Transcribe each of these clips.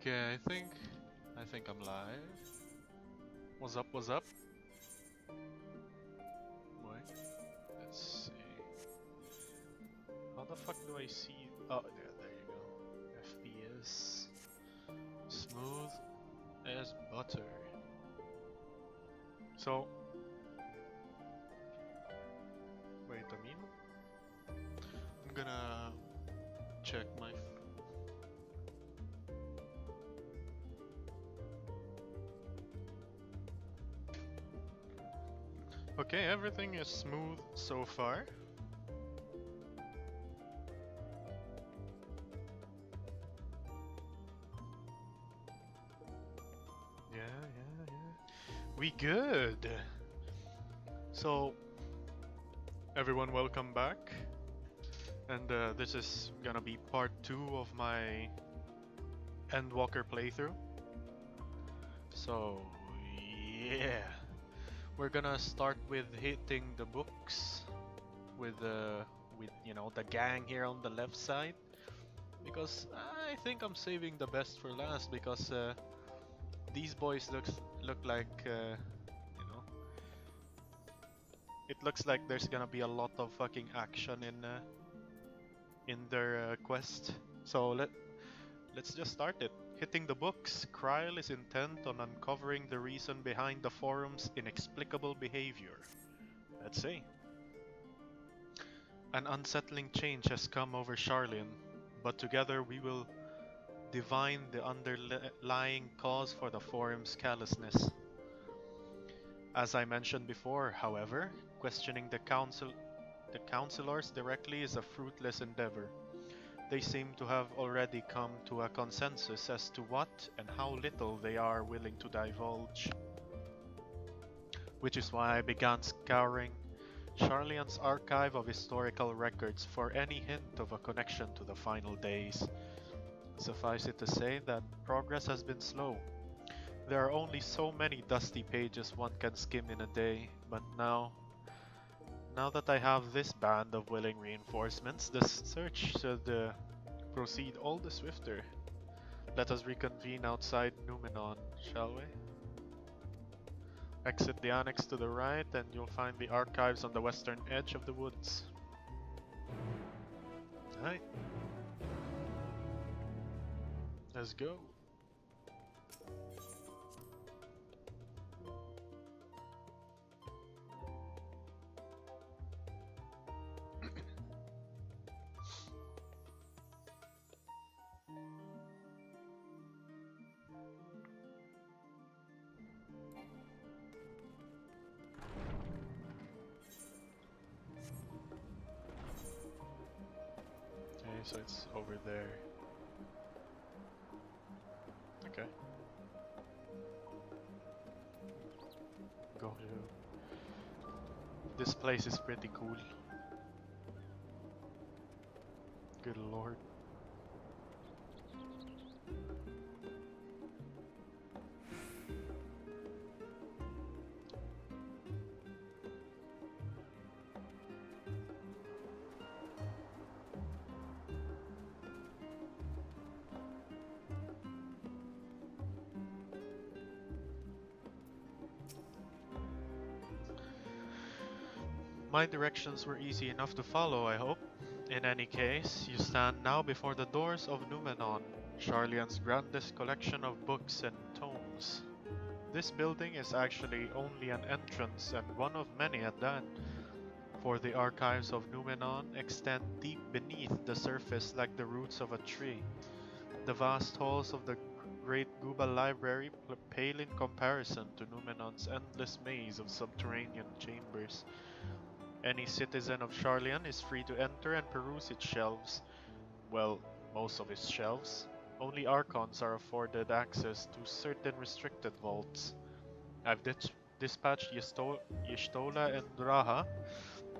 Okay, I think I'm live. What's up, what's up? Wait, let's see. How the fuck do I see? Oh, there you go. FPS. Smooth as butter. So, wait a minute. I'm gonna check my... Okay, everything is smooth so far. Yeah. We good. So, everyone welcome back. And this is gonna be part 2 of my Endwalker playthrough. So, yeah. We're gonna start with hitting the books with you know, the gang here on the left side, because I think I'm saving the best for last, because these boys look like you know, it looks like there's gonna be a lot of fucking action in their quest. So let's just start it. Hitting the books, Kryl is intent on uncovering the reason behind the forum's inexplicable behavior. Let's see. An unsettling change has come over Charlian, but together we will divine the underlying cause for the forum's callousness. As I mentioned before, however, questioning the councilors directly is a fruitless endeavor. They seem to have already come to a consensus as to what and how little they are willing to divulge. Which is why I began scouring Charlian's archive of historical records for any hint of a connection to the final days. Suffice it to say that progress has been slow. There are only so many dusty pages one can skim in a day, but now that I have this band of willing reinforcements, the search should proceed all the swifter. Let us reconvene outside Numenon, shall we? Exit the annex to the right and you'll find the archives on the western edge of the woods. Alright. Let's go. Okay, so it's over there. Okay. Go to... This place is pretty cool. Good lord. My directions were easy enough to follow, I hope. In any case, you stand now before the doors of Numenon, Charlian's grandest collection of books and tomes. This building is actually only an entrance, and one of many at that, for the archives of Numenon extend deep beneath the surface like the roots of a tree. The vast halls of the Great Guba Library pale in comparison to Numenon's endless maze of subterranean chambers. Any citizen of Charlian is free to enter and peruse its shelves. Well, most of its shelves. Only Archons are afforded access to certain restricted vaults. I've dispatched Y'shtola and Draha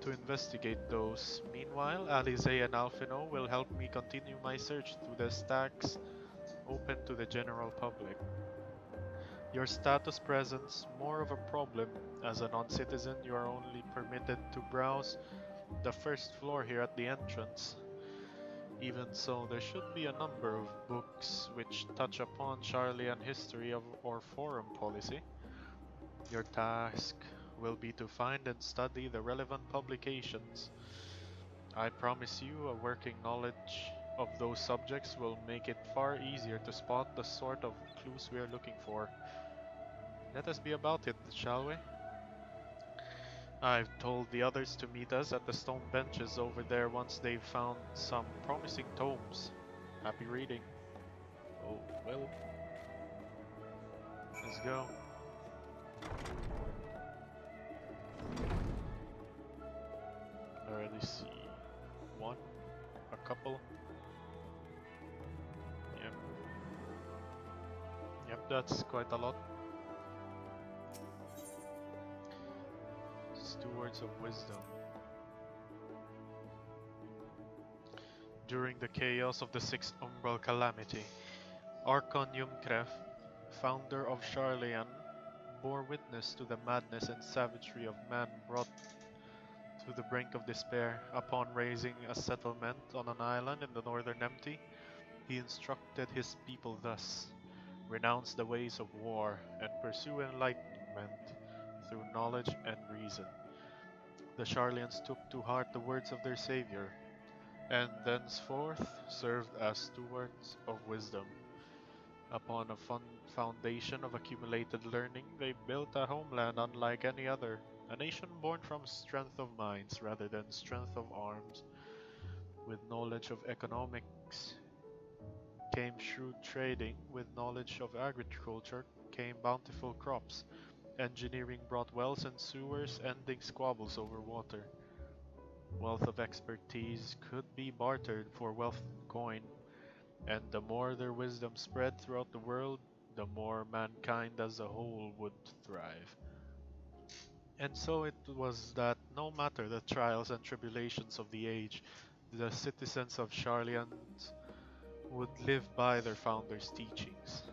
to investigate those. Meanwhile, Alize and Alphino will help me continue my search through the stacks open to the general public. Your status presents more of a problem. As a non-citizen, you are only permitted to browse the first floor here at the entrance. Even so, there should be a number of books which touch upon Charlian history or foreign policy. Your task will be to find and study the relevant publications. I promise you a working knowledge of those subjects will make it far easier to spot the sort of clues we are looking for. Let us be about it, shall we? I've told the others to meet us at the stone benches over there once they've found some promising tomes. Happy reading. Oh, well. Let's go. Already see one, a couple. Yep. Yep, that's quite a lot. Stewards of Wisdom. During the chaos of the Sixth Umbral Calamity, Archon Yumkref, founder of Charlian, bore witness to the madness and savagery of man brought to the brink of despair. Upon raising a settlement on an island in the northern Empty, he instructed his people thus: renounce the ways of war and pursue enlightenment through knowledge and reason. The Charlians took to heart the words of their savior, and thenceforth served as stewards of wisdom. Upon a foundation of accumulated learning, they built a homeland unlike any other, a nation born from strength of minds rather than strength of arms. With knowledge of economics came shrewd trading, with knowledge of agriculture came bountiful crops. Engineering brought wells and sewers, ending squabbles over water. Wealth of expertise could be bartered for wealth coin, and the more their wisdom spread throughout the world, the more mankind as a whole would thrive. And so it was that no matter the trials and tribulations of the age, the citizens of Charlian would live by their founder's teachings.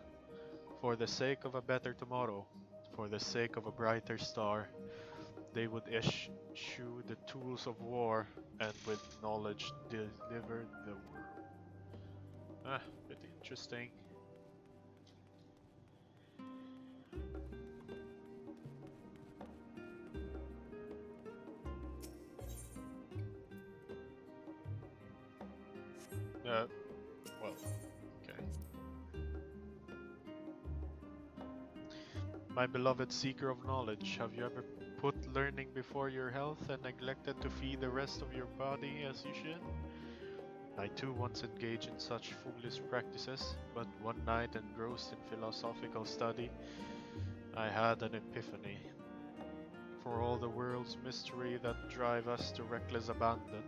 For the sake of a better tomorrow, for the sake of a brighter star, they would eschew the tools of war and with knowledge deliver the world. Pretty interesting. Well, okay. My beloved seeker of knowledge, have you ever put learning before your health and neglected to feed the rest of your body as you should? I too once engaged in such foolish practices, but one night engrossed in philosophical study, I had an epiphany. For all the world's mystery that drive us to reckless abandon,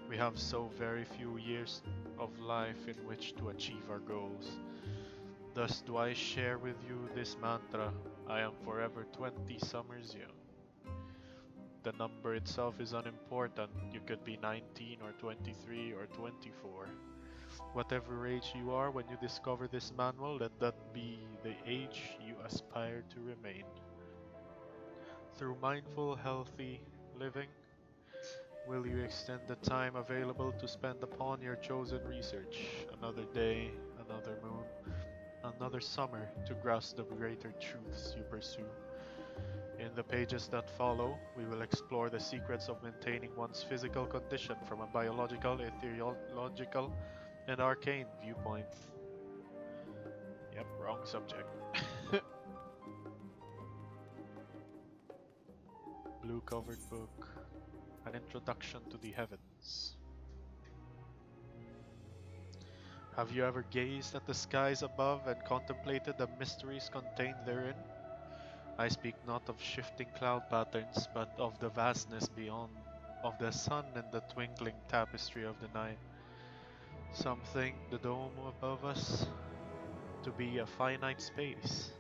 we have so very few years of life in which to achieve our goals. Thus do I share with you this mantra: I am forever 20 summers young. The number itself is unimportant. You could be 19 or 23 or 24. Whatever age you are when you discover this manual, let that be the age you aspire to remain. Through mindful, healthy living, will you extend the time available to spend upon your chosen research? Another day, another moon, another summer to grasp the greater truths you pursue. In the pages that follow, we will explore the secrets of maintaining one's physical condition from a biological, ethereological, and arcane viewpoint. Yep, wrong subject. Blue covered book. An introduction to the heavens. Have you ever gazed at the skies above and contemplated the mysteries contained therein? I speak not of shifting cloud patterns, but of the vastness beyond, of the sun and the twinkling tapestry of the night. Some think the dome above us to be a finite space.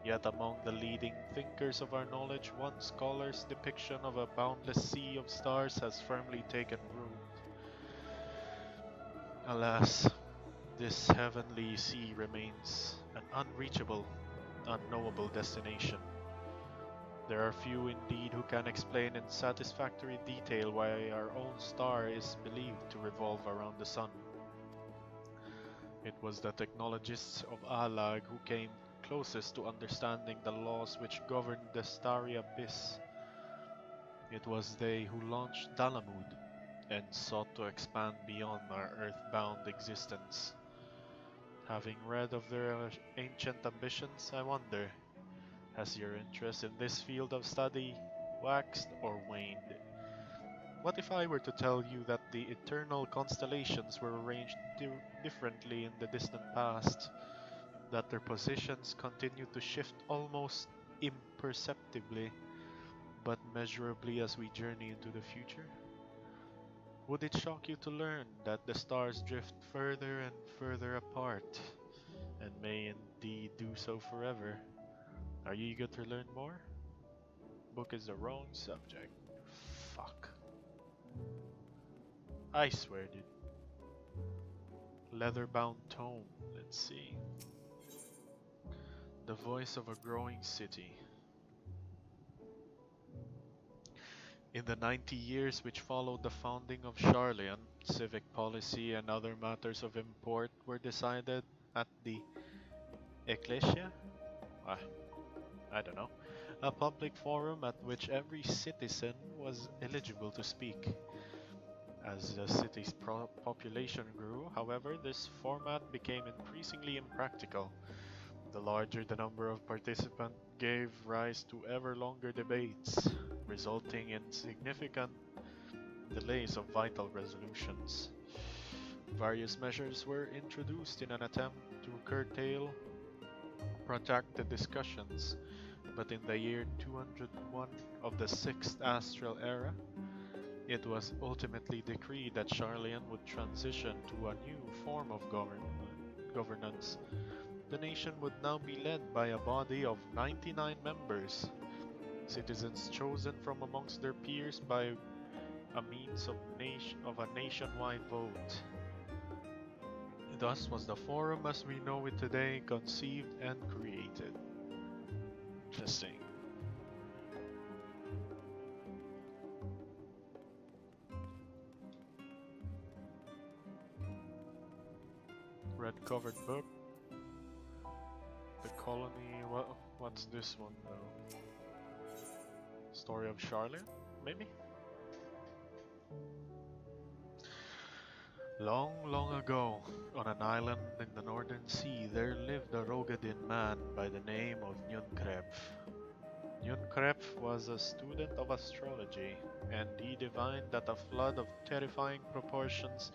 Yet among the leading thinkers of our knowledge, one scholar's depiction of a boundless sea of stars has firmly taken root. Alas, this heavenly sea remains an unreachable, unknowable destination. There are few indeed who can explain in satisfactory detail why our own star is believed to revolve around the sun. It was the technologists of Alag who came closest to understanding the laws which governed the starry abyss. It was they who launched Dalamud and sought to expand beyond our earthbound existence. Having read of their ancient ambitions, I wonder, has your interest in this field of study waxed or waned? What if I were to tell you that the eternal constellations were arranged differently in the distant past, that their positions continue to shift almost imperceptibly, but measurably as we journey into the future? Would it shock you to learn that the stars drift further and further apart, and may indeed do so forever? Are you eager to learn more? Book is the wrong subject. Fuck. I swear, dude. Leather-bound tome. Let's see. The voice of a growing city. In the 90 years which followed the founding of Charlian, civic policy and other matters of import were decided at the Ecclesia? Ah, I don't know. A public forum at which every citizen was eligible to speak. As the city's population grew, however, this format became increasingly impractical. The larger the number of participants gave rise to ever longer debates, resulting in significant delays of vital resolutions. Various measures were introduced in an attempt to curtail protracted discussions, but in the year 201 of the 6th Astral Era, it was ultimately decreed that Charlian would transition to a new form of governance. The nation would now be led by a body of 99 members, citizens chosen from amongst their peers by a means of a nationwide vote. Thus was the forum as we know it today conceived and created. Interesting. Red covered book. The colony. What's this one though? Story of Charlotte, maybe? Long, long ago, on an island in the northern sea, there lived a Rogadin man by the name of Nyunkrep. Nyunkrep was a student of astrology, and he divined that a flood of terrifying proportions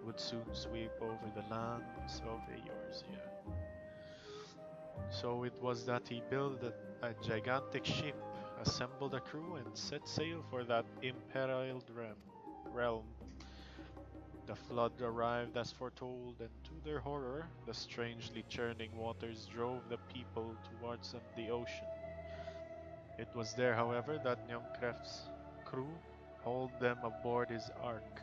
would soon sweep over the lands of Eorzea. So it was that he built a gigantic ship, assembled a crew, and set sail for that imperiled realm. The flood arrived as foretold, and to their horror, the strangely churning waters drove the people towards the ocean. It was there, however, that Nyamkref's crew hauled them aboard his ark.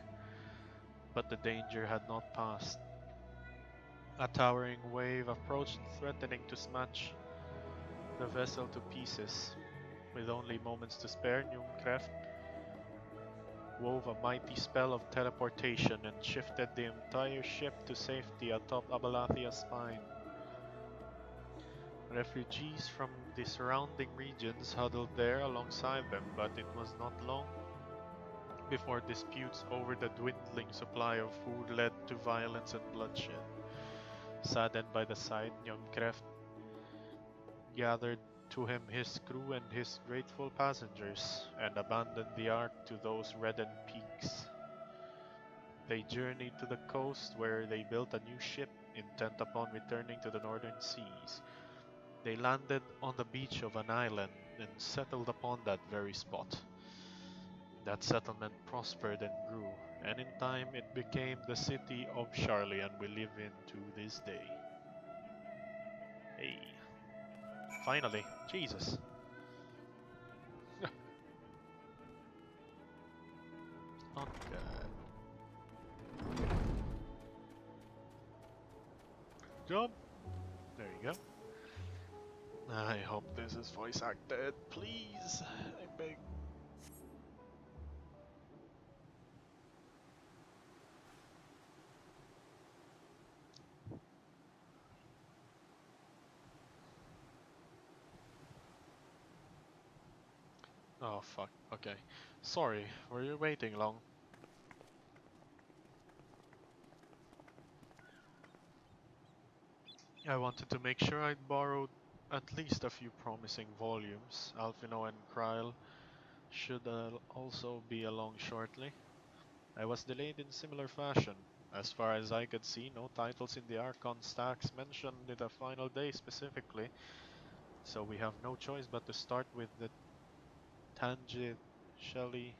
But the danger had not passed. A towering wave approached, threatening to smash the vessel to pieces. With only moments to spare, Nyamkref wove a mighty spell of teleportation and shifted the entire ship to safety atop Abalathia's spine. Refugees from the surrounding regions huddled there alongside them, but it was not long before disputes over the dwindling supply of food led to violence and bloodshed. Saddened by the sight, Nyamkref gathered to him his crew and his grateful passengers, and abandoned the ark to those reddened peaks. They journeyed to the coast, where they built a new ship, intent upon returning to the northern seas. They landed on the beach of an island and settled upon that very spot. That settlement prospered and grew, and in time it became the city of Charlian we live in to this day. Hey. Finally, Jesus. Not good. Jump. There you go. I hope this is voice acted, please. I beg. Oh fuck, okay. Sorry, were you waiting long? I wanted to make sure I'd borrowed at least a few promising volumes. Alphino and Kryl should also be along shortly. I was delayed in similar fashion. As far as I could see, no titles in the Archon stacks mentioned the final day specifically, so we have no choice but to start with the tangentially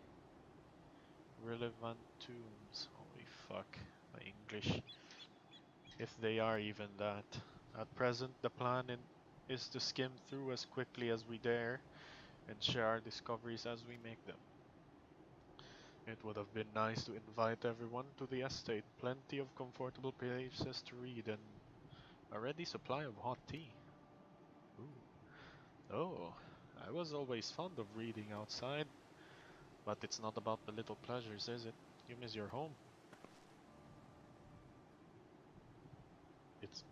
relevant tombs. Holy fuck, my English. If they are even that. At present, the plan is to skim through as quickly as we dare and share our discoveries as we make them. It would have been nice to invite everyone to the estate. Plenty of comfortable places to read and a ready supply of hot tea. Ooh. Oh, I was always fond of reading outside, but it's not about the little pleasures, is it? You miss your home. It's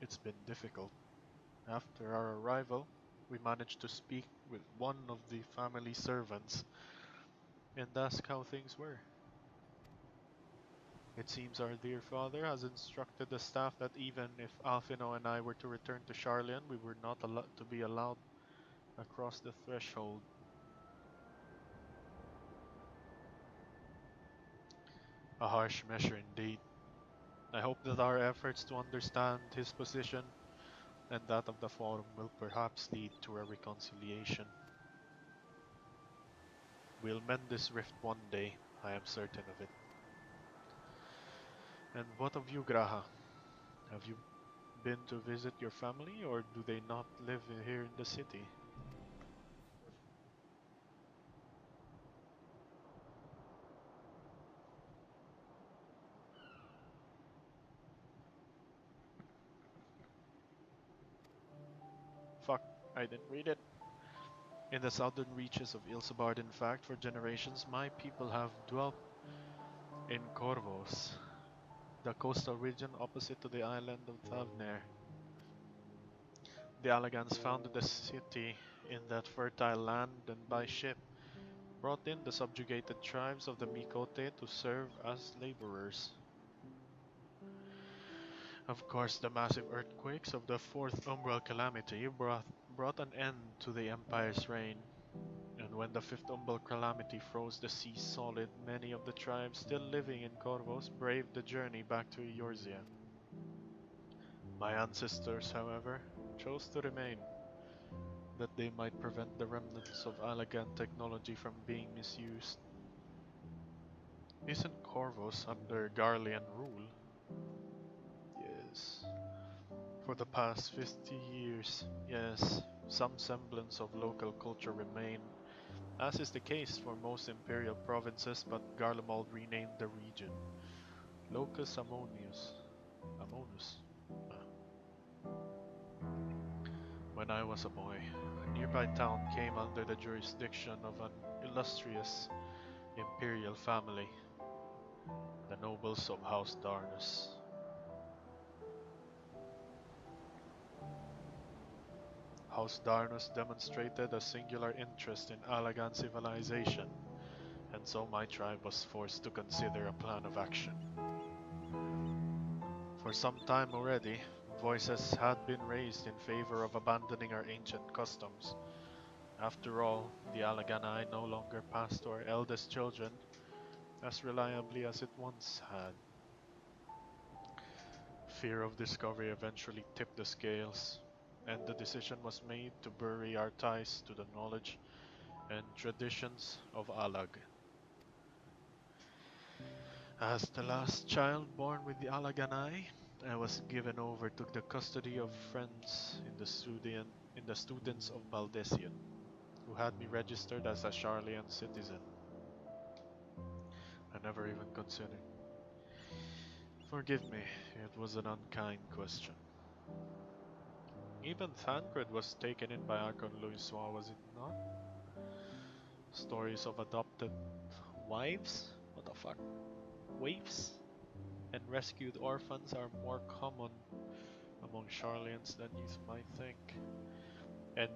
it's been difficult. After our arrival, we managed to speak with one of the family servants and ask how things were. It seems our dear father has instructed the staff that even if Alfino and I were to return to Charlian, we were not to be allowed across the threshold. A harsh measure indeed. I hope that our efforts to understand his position and that of the Forum will perhaps lead to a reconciliation. We'll mend this rift one day, I am certain of it. And what of you, Graha? Have you been to visit your family, or do they not live here in the city? Fuck, I didn't read it. In the southern reaches of Ilsabard, in fact, for generations, my people have dwelt in Corvos, the coastal region opposite to the island of Thavner. The Alagans founded the city in that fertile land and by ship brought in the subjugated tribes of the Mikote to serve as laborers. Of course, the massive earthquakes of the Fourth Umbral Calamity brought an end to the Empire's reign, and when the Fifth Umbral Calamity froze the sea solid, many of the tribes still living in Corvos braved the journey back to Eorzea. My ancestors, however, chose to remain, that they might prevent the remnants of Allagan technology from being misused. Isn't Corvos under Garlean rule? Yes. For the past 50 years, yes, some semblance of local culture remain, as is the case for most imperial provinces, but Garlemald renamed the region Locus Amonus. When I was a boy, a nearby town came under the jurisdiction of an illustrious imperial family, the nobles of House Darnus. House Darnus demonstrated a singular interest in Allagan civilization, and so my tribe was forced to consider a plan of action. For some time already, voices had been raised in favor of abandoning our ancient customs. After all, the Allaganai no longer passed to our eldest children as reliably as it once had. Fear of discovery eventually tipped the scales, and the decision was made to bury our ties to the knowledge and traditions of Alag. As the last child born with the Alaganai, I was given over to the custody of friends in the students of Baldesian, who had me registered as a Charlian citizen. I never even considered. Forgive me, it was an unkind question. Even Thancred was taken in by Archon Louisoix, was it not? Stories of adopted wives? What the fuck? Waifs? And rescued orphans are more common among Charlians than you might think. And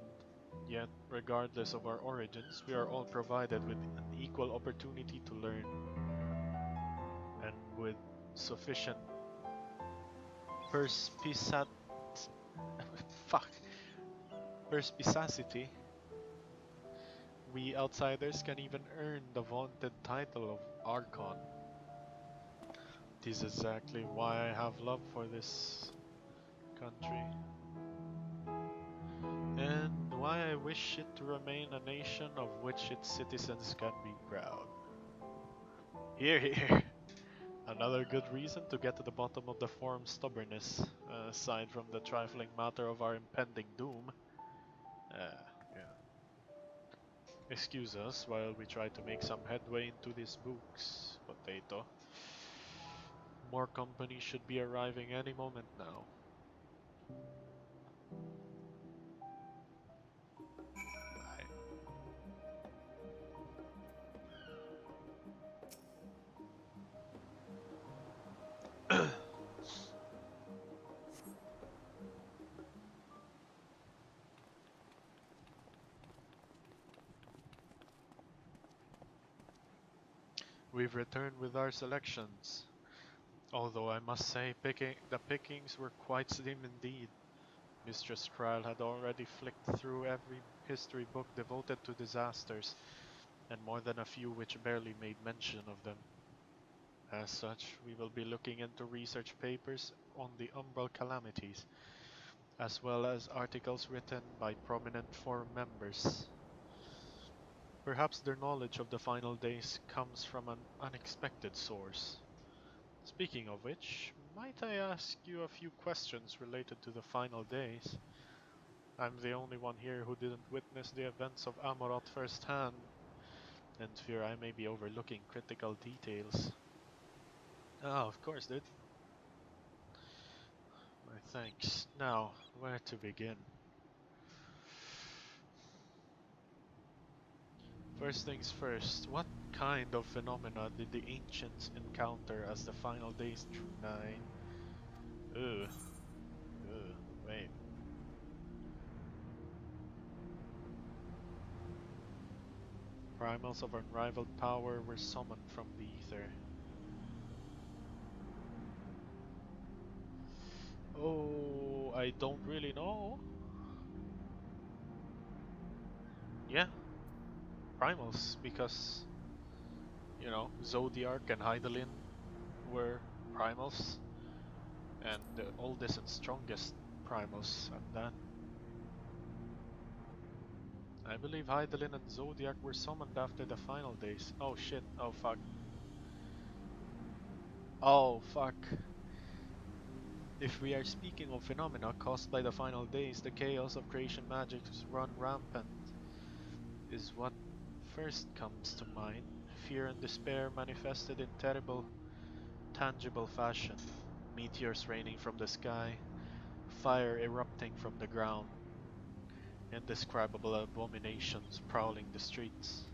yet, regardless of our origins, we are all provided with an equal opportunity to learn. And with sufficient perspicacity, we outsiders can even earn the vaunted title of Archon. This is exactly why I have love for this country. And why I wish it to remain a nation of which its citizens can be proud. Hear, hear! Another good reason to get to the bottom of the Forum's stubbornness, aside from the trifling matter of our impending doom. Yeah. Excuse us while we try to make some headway into these books, Potato. More company should be arriving any moment now. We've returned with our selections. Although I must say the pickings were quite slim indeed. Mistress Krile had already flicked through every history book devoted to disasters, and more than a few which barely made mention of them. As such, we will be looking into research papers on the Umbral calamities, as well as articles written by prominent forum members. Perhaps their knowledge of the final days comes from an unexpected source. Speaking of which, might I ask you a few questions related to the final days? I'm the only one here who didn't witness the events of Amorath firsthand, and fear I may be overlooking critical details. Oh, of course, dude. My thanks. Now, where to begin? First things first, what kind of phenomena did the ancients encounter as the final days drew nigh? Ugh. Ugh. Wait. Primals of unrivaled power were summoned from the ether. Oh, I don't really know. Yeah, primals, because, you know, Zodiark and Hydaelyn were primals, and the oldest and strongest primals at that. I believe Hydaelyn and Zodiac were summoned after the final days. Oh shit, oh fuck. Oh fuck. If we are speaking of phenomena caused by the final days, the chaos of creation magics run rampant is what first comes to mind. Fear and despair manifested in terrible, tangible fashion. Meteors raining from the sky, fire erupting from the ground, indescribable abominations prowling the streets.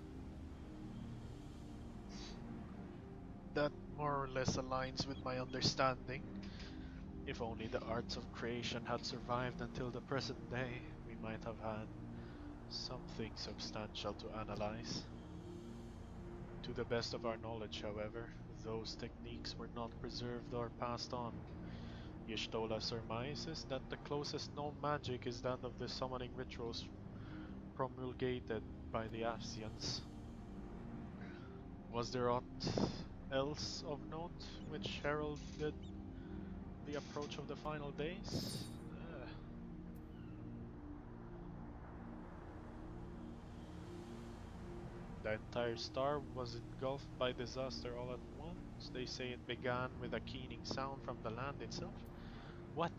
That more or less aligns with my understanding. If only the arts of creation had survived until the present day, we might have had something substantial to analyze. To the best of our knowledge, however, those techniques were not preserved or passed on. Y'shtola surmises that the closest known magic is that of the summoning rituals promulgated by the Ascians. Was there aught else of note which heralded the approach of the final days? The entire star was engulfed by disaster all at once. They say it began with a keening sound from the land itself. What?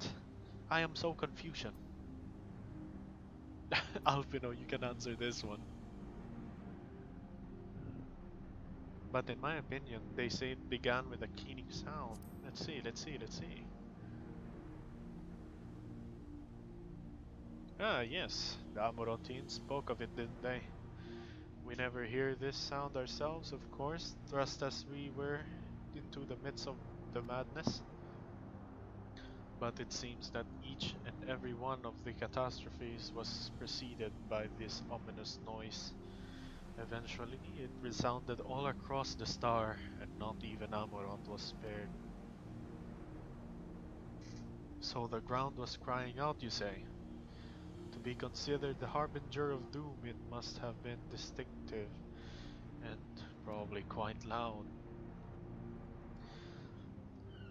I am so confusion. Alpino, you can answer this one. But in my opinion, they say it began with a keening sound. Let's see. Ah, yes, the Amorontines spoke of it, didn't they? We never hear this sound ourselves, of course, thrust as we were into the midst of the madness. But it seems that each and every one of the catastrophes was preceded by this ominous noise. Eventually, it resounded all across the star, and not even Amoront was spared. So the ground was crying out, you say? To be considered the harbinger of doom, it must have been distinctive, and probably quite loud.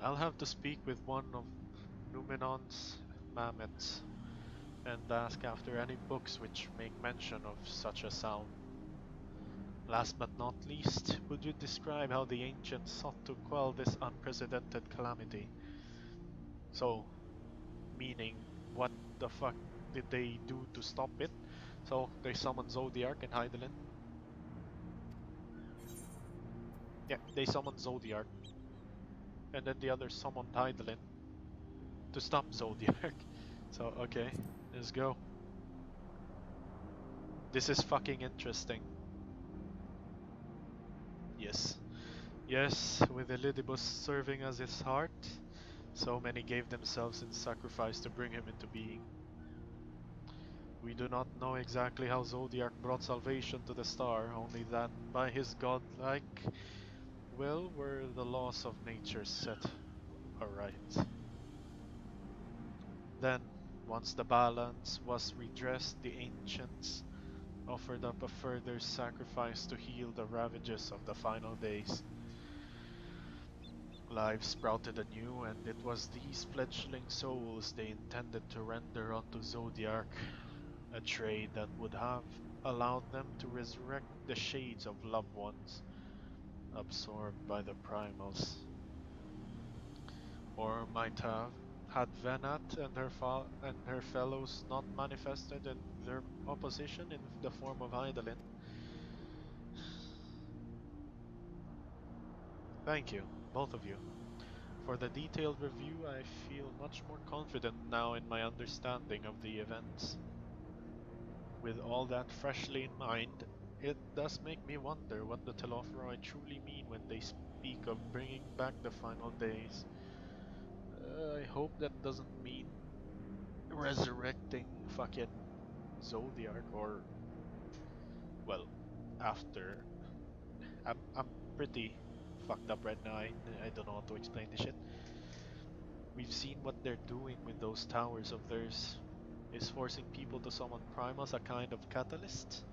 I'll have to speak with one of Numenon's mammoths, and ask after any books which make mention of such a sound. Last but not least, would you describe how the ancients sought to quell this unprecedented calamity? So, meaning, what the fuck did they do to stop it? So, they summoned Zodiac and Hydaelyn? Yeah, they summoned Zodiac, and then the others summoned Hydaelyn to stop Zodiac. So, okay, let's go. This is fucking interesting. Yes. Yes, with Elidibus serving as his heart, so many gave themselves in sacrifice to bring him into being. We do not know exactly how Zodiac brought salvation to the star, only that by his godlike will were the laws of nature set aright. Then, once the balance was redressed, the ancients offered up a further sacrifice to heal the ravages of the final days. Life sprouted anew, and it was these fledgling souls they intended to render unto Zodiac, a trade that would have allowed them to resurrect the shades of loved ones absorbed by the primals. Or might have, had Venat and her fellows not manifested in their opposition in the form of Hydaelyn. Thank you, both of you. For the detailed review, I feel much more confident now in my understanding of the events. With all that freshly in mind, it does make me wonder what the Telophoroi truly mean when they speak of bringing back the final days. I hope that doesn't mean resurrecting fucking Zodiac or, well, after. I'm pretty fucked up right now. I don't know how to explain this shit. We've seen what they're doing with those towers of theirs. Is forcing people to summon primals a kind of catalyst?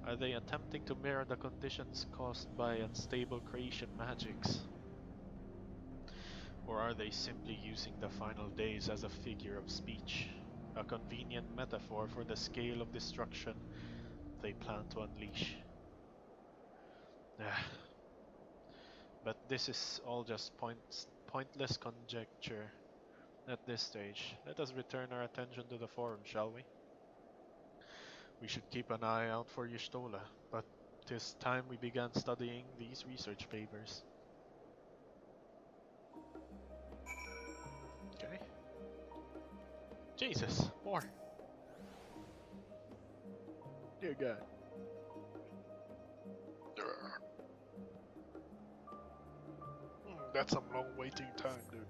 Are they attempting to mirror the conditions caused by unstable creation magics? Or are they simply using the final days as a figure of speech? A convenient metaphor for the scale of destruction they plan to unleash? Ah, but this is all just pointless conjecture at this stage. Let us return our attention to the forum, shall we? We should keep an eye out for Y'shtola, but 'tis time we began studying these research papers. Okay. Jesus, more! Dear God. That's some long waiting time, dude.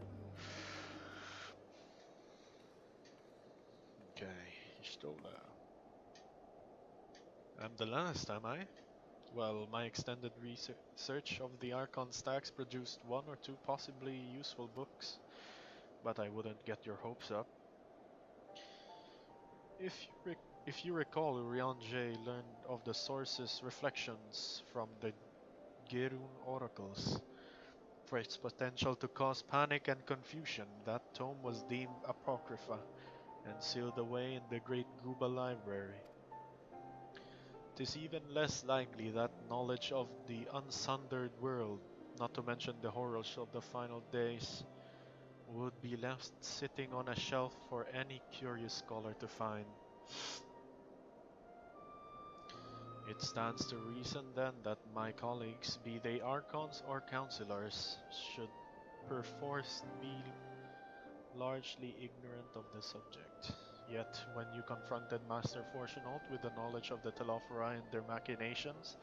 Okay, Y'shtola. I'm the last, am I? Well, my extended research of the Archon stacks produced one or two possibly useful books, but I wouldn't get your hopes up. If you recall, Urianger learned of the source's reflections from the Gerun oracles. For its potential to cause panic and confusion, that tome was deemed apocrypha and sealed away in the Great Guba Library. 'Tis even less likely that knowledge of the unsundered world, not to mention the horrors of the final days, would be left sitting on a shelf for any curious scholar to find. It stands to reason then that my colleagues, be they archons or councillors, should perforce be largely ignorant of the subject. Yet, when you confronted Master Fortunaut with the knowledge of the Telophori and their machinations,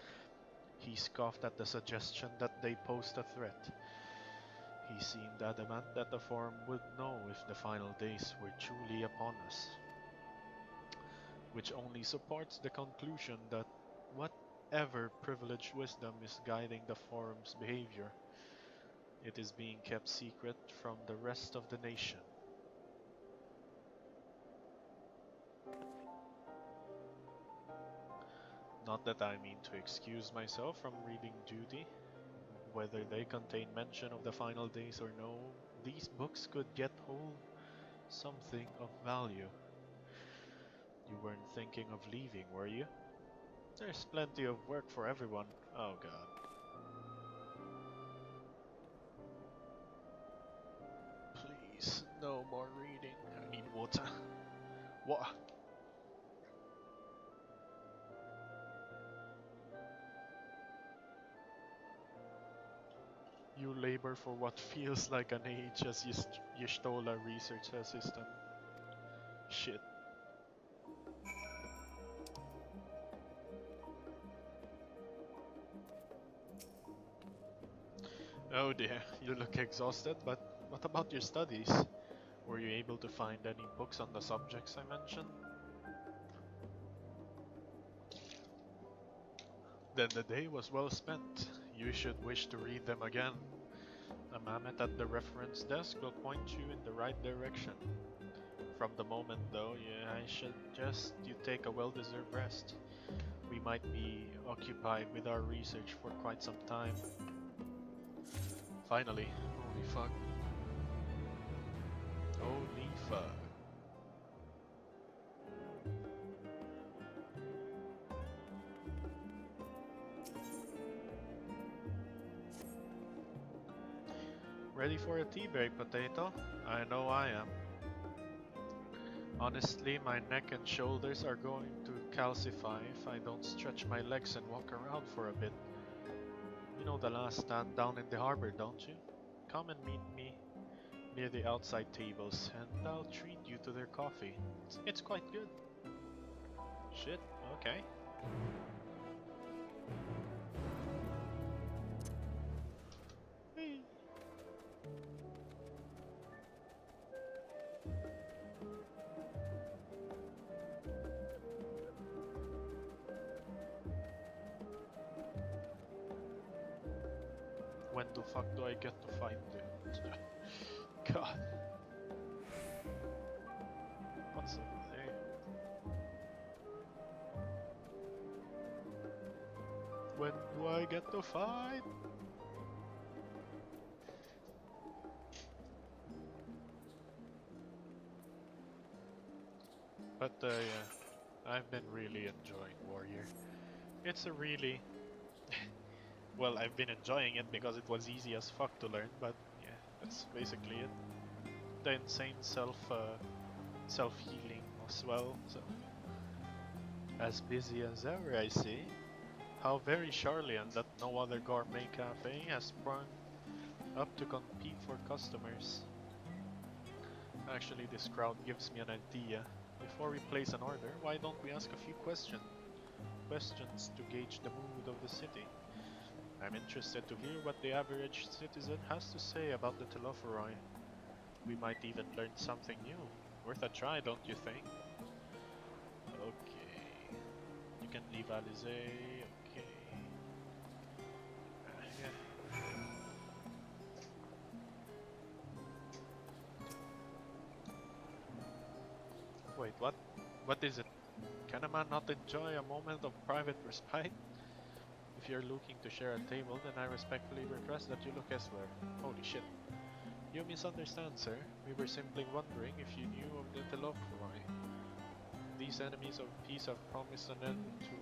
he scoffed at the suggestion that they posed a threat. He seemed adamant that the Forum would know if the final days were truly upon us, which only supports the conclusion that whatever privileged wisdom is guiding the Forum's behavior, it is being kept secret from the rest of the nation. Not that I mean to excuse myself from reading Duty. Whether they contain mention of the final days or no, these books could yet hold something of value. You weren't thinking of leaving, were you? There's plenty of work for everyone. Oh god. Please, no more reading. I need water. What? You labor for what feels like an age as Y'shtola research assistant. Shit. Oh dear, you look exhausted, but what about your studies? Were you able to find any books on the subjects I mentioned? Then the day was well spent. You should wish to read them again. A mammoth at the reference desk will point you in the right direction. From the moment though, yeah, I should suggest you take a well-deserved rest. We might be occupied with our research for quite some time. Finally, holy fuck. Holy fuck. Ready for a tea break, potato? I know I am. Honestly, my neck and shoulders are going to calcify if I don't stretch my legs and walk around for a bit. You know the last stand down in the harbor, don't you? Come and meet me near the outside tables, and I'll treat you to their coffee. It's quite good. Shit, okay. Hey. When the fuck do I get to find it? God. What's over there? When do I get to fight? But yeah, I've been really enjoying Warrior. It's a really... well, I've been enjoying it because it was easy as fuck to learn, but yeah, that's basically it. The insane self-healing as well, so... As busy as ever, I see. How very Charlian that no other gourmet cafe has sprung up to compete for customers. Actually, this crowd gives me an idea. Before we place an order, why don't we ask a few questions to gauge the mood of the city? I'm interested to hear what the average citizen has to say about the Telophori. We might even learn something new. Worth a try, don't you think? Okay. You can leave Alize. Okay. Yeah. Wait, what? What is it? Can a man not enjoy a moment of private respite? If you're looking to share a table, then I respectfully request that you look elsewhere. Holy shit. You misunderstand, sir. We were simply wondering if you knew of the Telophori. These enemies of peace have promised an end to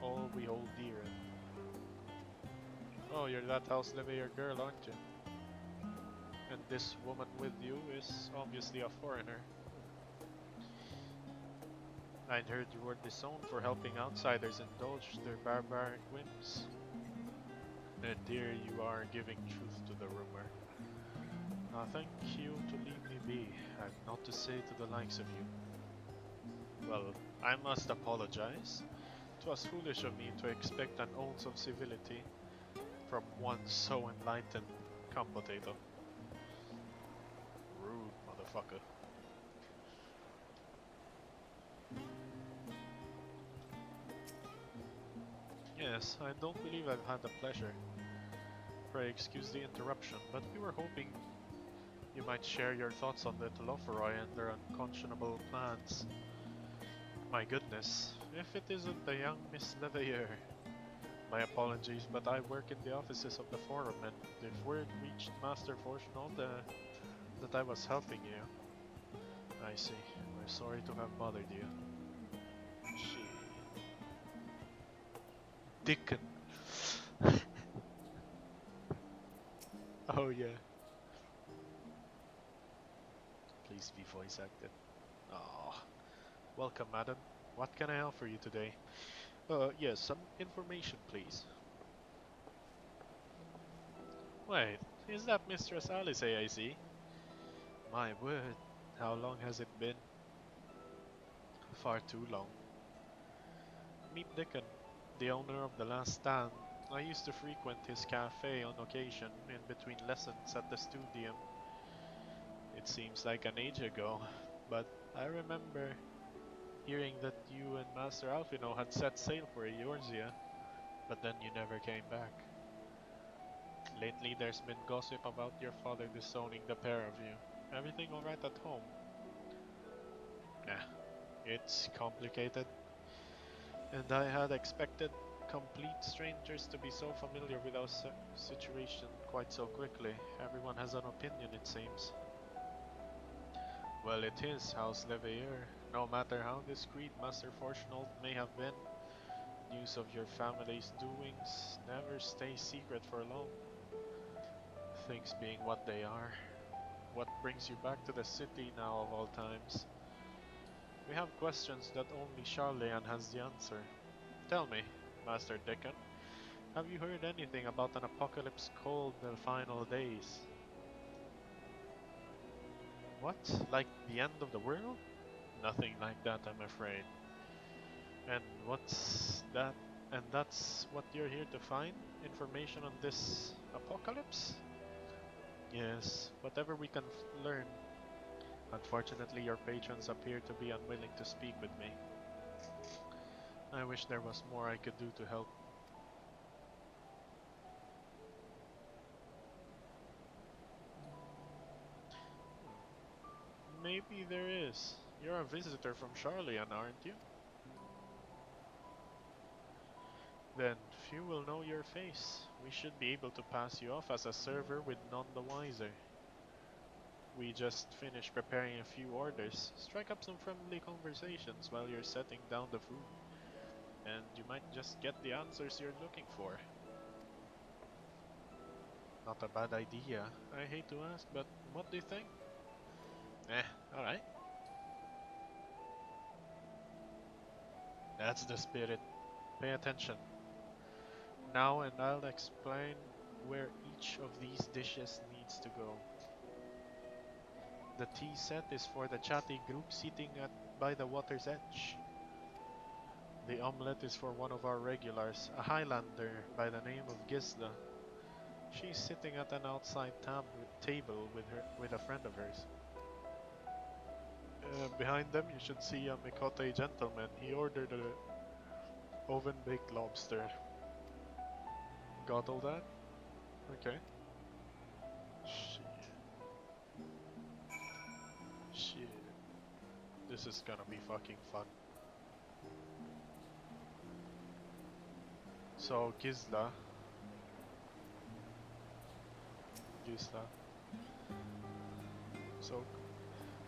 all we hold dear. Oh, you're that house Leveyer girl, aren't you? And this woman with you is obviously a foreigner. I'd heard you were disowned for helping outsiders indulge their barbaric whims. And here you are giving truth to the rumor. Thank you to leave me be. I've naught to say to the likes of you. Well, I must apologize. It was foolish of me to expect an ounce of civility from one so enlightened. Come, potato. Rude, motherfucker. Yes, I don't believe I've had the pleasure. Pray excuse the interruption, but we were hoping you might share your thoughts on the Telophoroi and their unconscionable plans. My goodness, if it isn't the young Miss Leveilleur. My apologies, but I work in the offices of the forum, and if word reached Master Fortunal that I was helping you. I see. I'm sorry to have bothered you. She... Dickon. Oh yeah. Please be voice acted. Oh. Welcome, madam. What can I offer you today? Yes, some information, please. Wait, is that Mistress Alice I see? My word, how long has it been? Far too long. Meet Dickon, the owner of the last stand. I used to frequent his cafe on occasion in between lessons at the studium. It seems like an age ago, but I remember hearing that you and Master Alfino had set sail for Eorzea, but then you never came back. Lately there's been gossip about your father disowning the pair of you. Everything alright at home? Nah, it's complicated. And I had expected complete strangers to be so familiar with our situation quite so quickly. Everyone has an opinion, it seems. Well, it is House Leveilleur. No matter how discreet Master Fortunal may have been, news of your family's doings never stay secret for long. Things being what they are. What brings you back to the city now of all times? We have questions that only Charlian has the answer. Tell me, Master Dickon, have you heard anything about an apocalypse called the final days? What? Like the end of the world? Nothing like that, I'm afraid. And what's that? And that's what you're here to find? Information on this apocalypse? Yes, whatever we can learn. Unfortunately, your patrons appear to be unwilling to speak with me. I wish there was more I could do to help. Maybe there is. You're a visitor from Charlian, aren't you? Then few will know your face. We should be able to pass you off as a server with none the wiser. We just finished preparing a few orders. Strike up some friendly conversations while you're setting down the food. And you might just get the answers you're looking for. Not a bad idea. I hate to ask, but what do you think? Alright. That's the spirit. Pay attention. Now and I'll explain where each of these dishes needs to go. The tea set is for the chatty group sitting by the water's edge. The omelette is for one of our regulars, a Highlander by the name of Gisla. She's sitting at an outside table with a friend of hers. Behind them you should see a Mikote gentleman. He ordered a oven-baked lobster. Got all that? Okay. Shit. This is gonna be fucking fun. So, Gisla. So,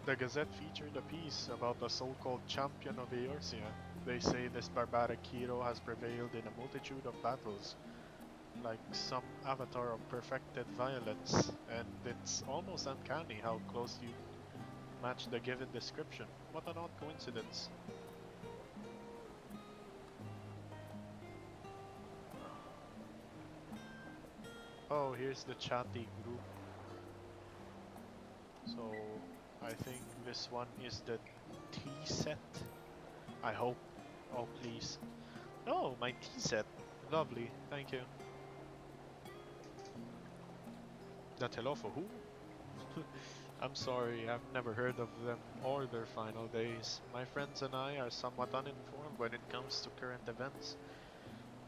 the Gazette featured a piece about the so-called champion of Eorzea. They say this barbaric hero has prevailed in a multitude of battles, like some avatar of perfected violence, and it's almost uncanny how close you match the given description. What an odd coincidence. Oh, here's the chatty group. So, I think this one is the tea set. I hope. Oh, please. Oh, my tea set. Lovely, thank you. That's hello for who? I'm sorry, I've never heard of them or their final days. My friends and I are somewhat uninformed when it comes to current events.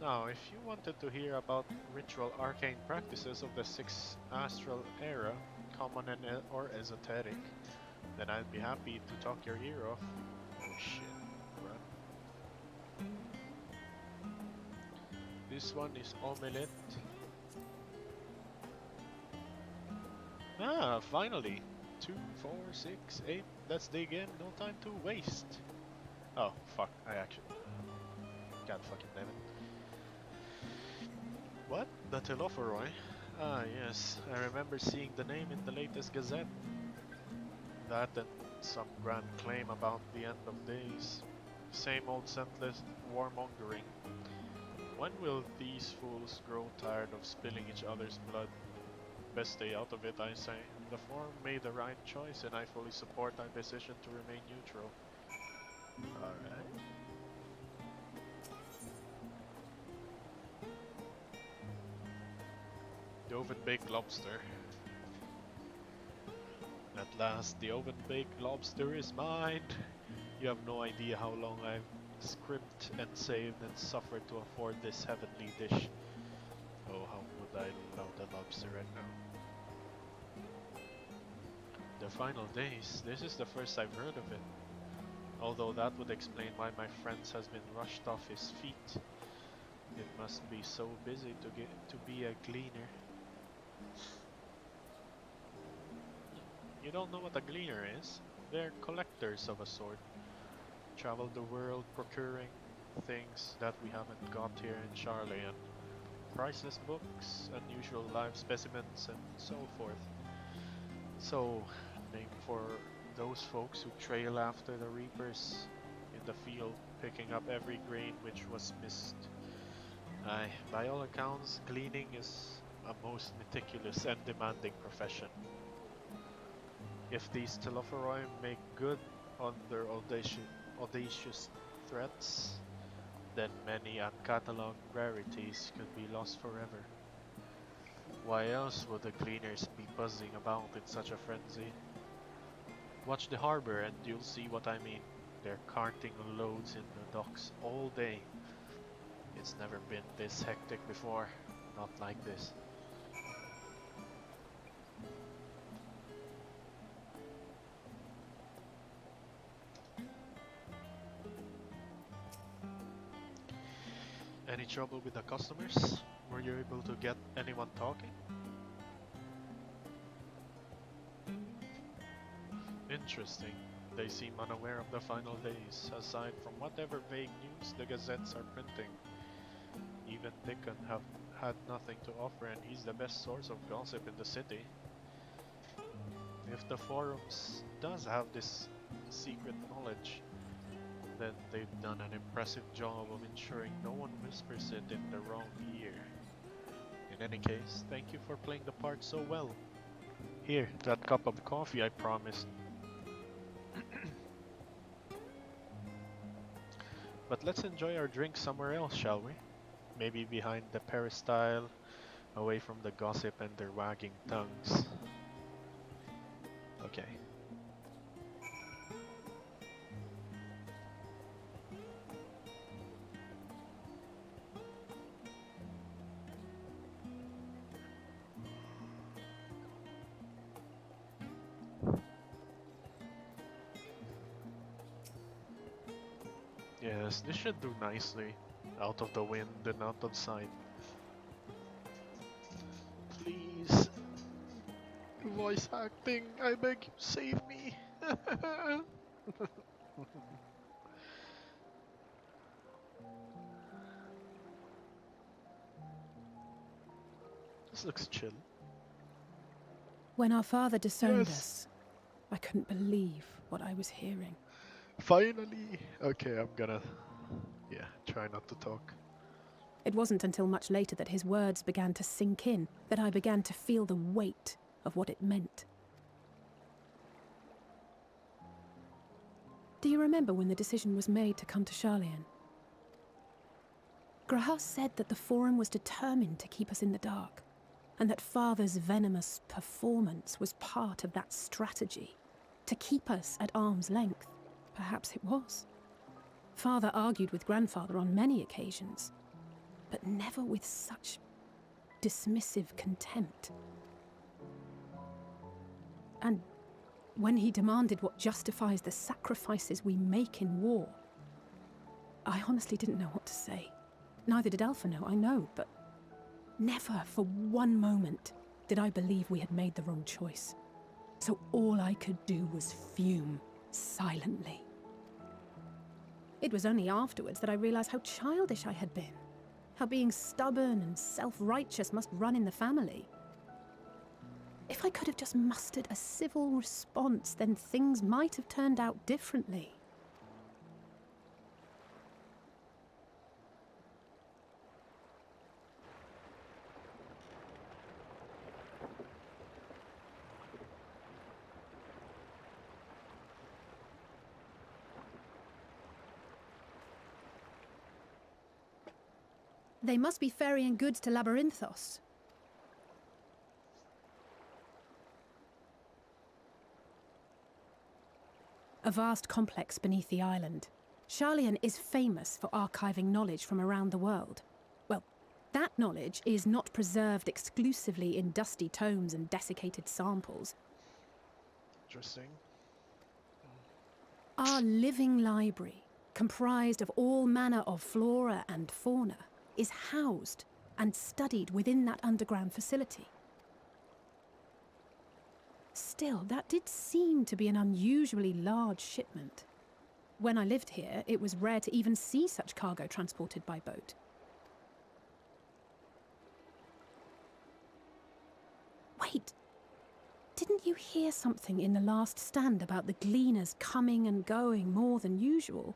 Now, if you wanted to hear about ritual arcane practices of the 6th astral era, common and or esoteric, then I'd be happy to talk your ear off. Oh shit, run. This one is omelette. Ah, finally! 2, 4, 6, 8. Let's dig in, no time to waste. Oh, fuck, I actually... God fucking damn it. What? The Telophoroi? Ah, yes. I remember seeing the name in the latest gazette. That and some grand claim about the end of days. Same old senseless warmongering. When will these fools grow tired of spilling each other's blood? Best stay out of it, I say. The forum made the right choice and I fully support our decision to remain neutral. Alright. The oven-baked lobster. At last, the oven-baked lobster is mine! You have no idea how long I've scrimped and saved and suffered to afford this heavenly dish. Oh, how would I love the lobster right now. The final days, this is the first I've heard of it. Although that would explain why my friend has been rushed off his feet. It must be so busy to be a gleaner. You don't know what a gleaner is? They're collectors of a sort. Travel the world procuring things that we haven't got here in Charlie, and priceless books, unusual live specimens, and so forth. So, named for those folks who trail after the reapers in the field, picking up every grain which was missed. Aye, by all accounts, gleaning is a most meticulous and demanding profession. If these Telophoroi make good on their audacious threats, then many uncatalogued rarities could be lost forever. Why else would the cleaners be buzzing about in such a frenzy? Watch the harbor and you'll see what I mean. They're carting loads in the docks all day. It's never been this hectic before, not like this. Any trouble with the customers? Were you able to get anyone talking? Interesting. They seem unaware of the final days, aside from whatever vague news the gazettes are printing. Even Dickon have had nothing to offer and he's the best source of gossip in the city. If the forums does have this secret knowledge, then they've done an impressive job of ensuring no one whispers it in the wrong ear. In any case, thank you for playing the part so well. Here, that cup of coffee I promised. But let's enjoy our drink somewhere else, shall we? Maybe behind the peristyle, away from the gossip and their wagging tongues. Okay. Yes, this should do nicely. Out of the wind and out of sight. Please. Voice acting, I beg you, save me. This looks chill. When our father disowned Yes. us, I couldn't believe what I was hearing. Finally! Okay, I'm gonna... yeah, try not to talk. It wasn't until much later that his words began to sink in, that I began to feel the weight of what it meant. Do you remember when the decision was made to come to Charlian? Graham said that the Forum was determined to keep us in the dark, and that Father's venomous performance was part of that strategy, to keep us at arm's length. Perhaps it was. Father argued with Grandfather on many occasions, but never with such dismissive contempt. And when he demanded what justifies the sacrifices we make in war, I honestly didn't know what to say. Neither did Alpha know, I know, but never for one moment did I believe we had made the wrong choice. So all I could do was fume silently. It was only afterwards that I realized how childish I had been, how being stubborn and self-righteous must run in the family. If I could have just mustered a civil response, then things might have turned out differently. They must be ferrying goods to Labyrinthos. A vast complex beneath the island. Charlian is famous for archiving knowledge from around the world. Well, that knowledge is not preserved exclusively in dusty tomes and desiccated samples. Interesting. Our living library, comprised of all manner of flora and fauna, is housed and studied within that underground facility. Still, that did seem to be an unusually large shipment. When I lived here, it was rare to even see such cargo transported by boat. Wait, didn't you hear something in the last stand about the gleaners coming and going more than usual?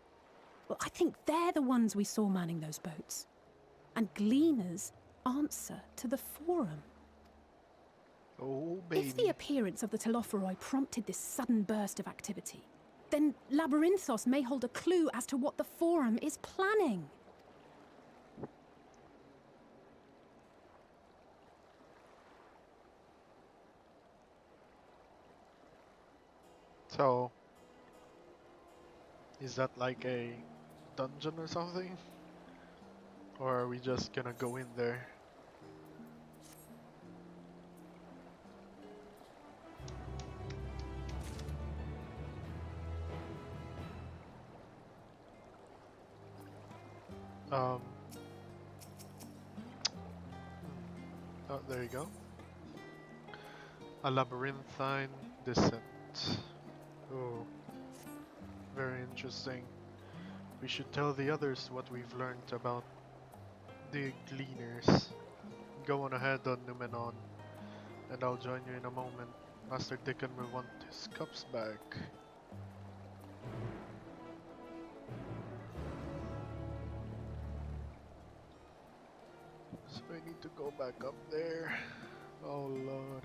Well, I think they're the ones we saw manning those boats. And gleaners answer to the Forum. Oh, baby. If the appearance of the Telophoroi prompted this sudden burst of activity, then Labyrinthos may hold a clue as to what the Forum is planning. So, is that like a dungeon or something? Or are we just gonna go in there? Um. Oh, there you go. A labyrinthine descent. Oh, very interesting. We should tell the others what we've learned about the Gleaners. Go on ahead on Numenon, and I'll join you in a moment. Master Dickon will want his cups back. So I need to go back up there. Oh Lord.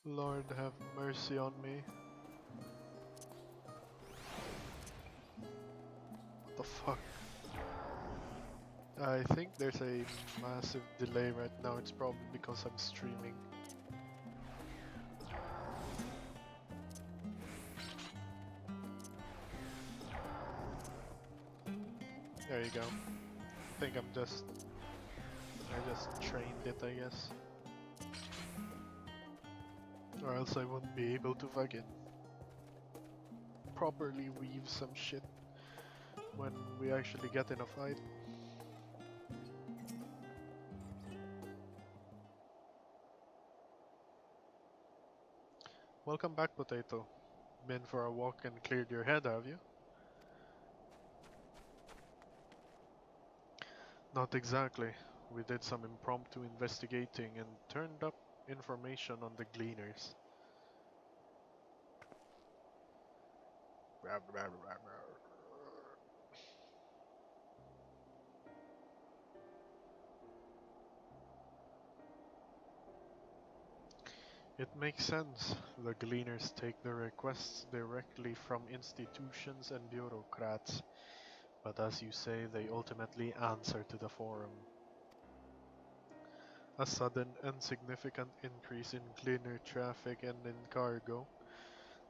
Lord have mercy on me. What the fuck? I think there's a massive delay right now. It's probably because I'm streaming. There you go. I think I just trained it, I guess. Or else I wouldn't be able to fucking properly weave some shit when we actually get in a fight. Welcome back, Potato. Been for a walk and cleared your head, have you? Not exactly. We did some impromptu investigating and turned up information on the Gleaners. It makes sense. The Gleaners take their requests directly from institutions and bureaucrats, but as you say, they ultimately answer to the Forum. A sudden and significant increase in Gleaner traffic and in cargo.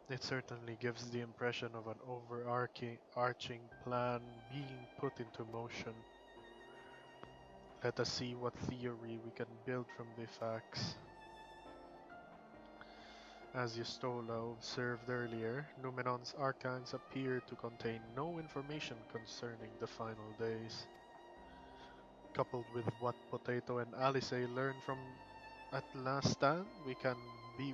It certainly gives the impression of an overarching plan being put into motion. Let us see what theory we can build from the facts. As Yustola observed earlier, Numenon's archives appear to contain no information concerning the final days. Coupled with what Potato and Alice learned from at last stand, we can be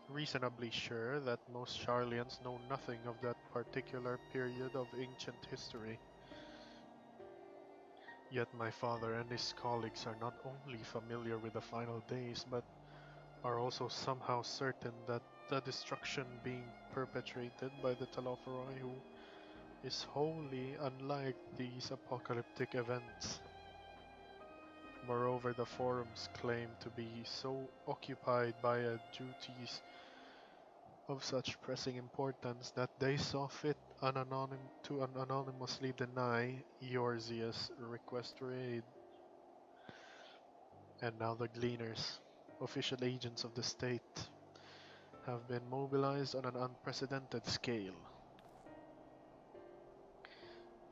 reasonably sure that most Charlians know nothing of that particular period of ancient history. Yet my father and his colleagues are not only familiar with the final days, but are also somehow certain that the destruction being perpetrated by the Telophoroi who is wholly unlike these apocalyptic events. Moreover, the Forums claim to be so occupied by duties of such pressing importance that they saw fit to anonymously deny Eorzea's request for aid. And now the Gleaners, official agents of the state, have been mobilized on an unprecedented scale.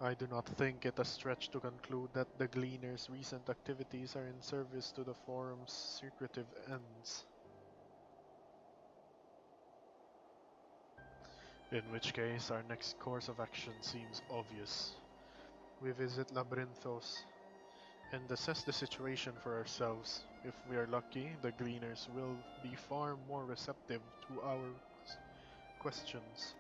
I do not think it a stretch to conclude that the Gleaners' recent activities are in service to the Forum's secretive ends. In which case, our next course of action seems obvious. We visit Labyrinthos and assess the situation for ourselves. If we are lucky, the Gleaners will be far more receptive to our questions.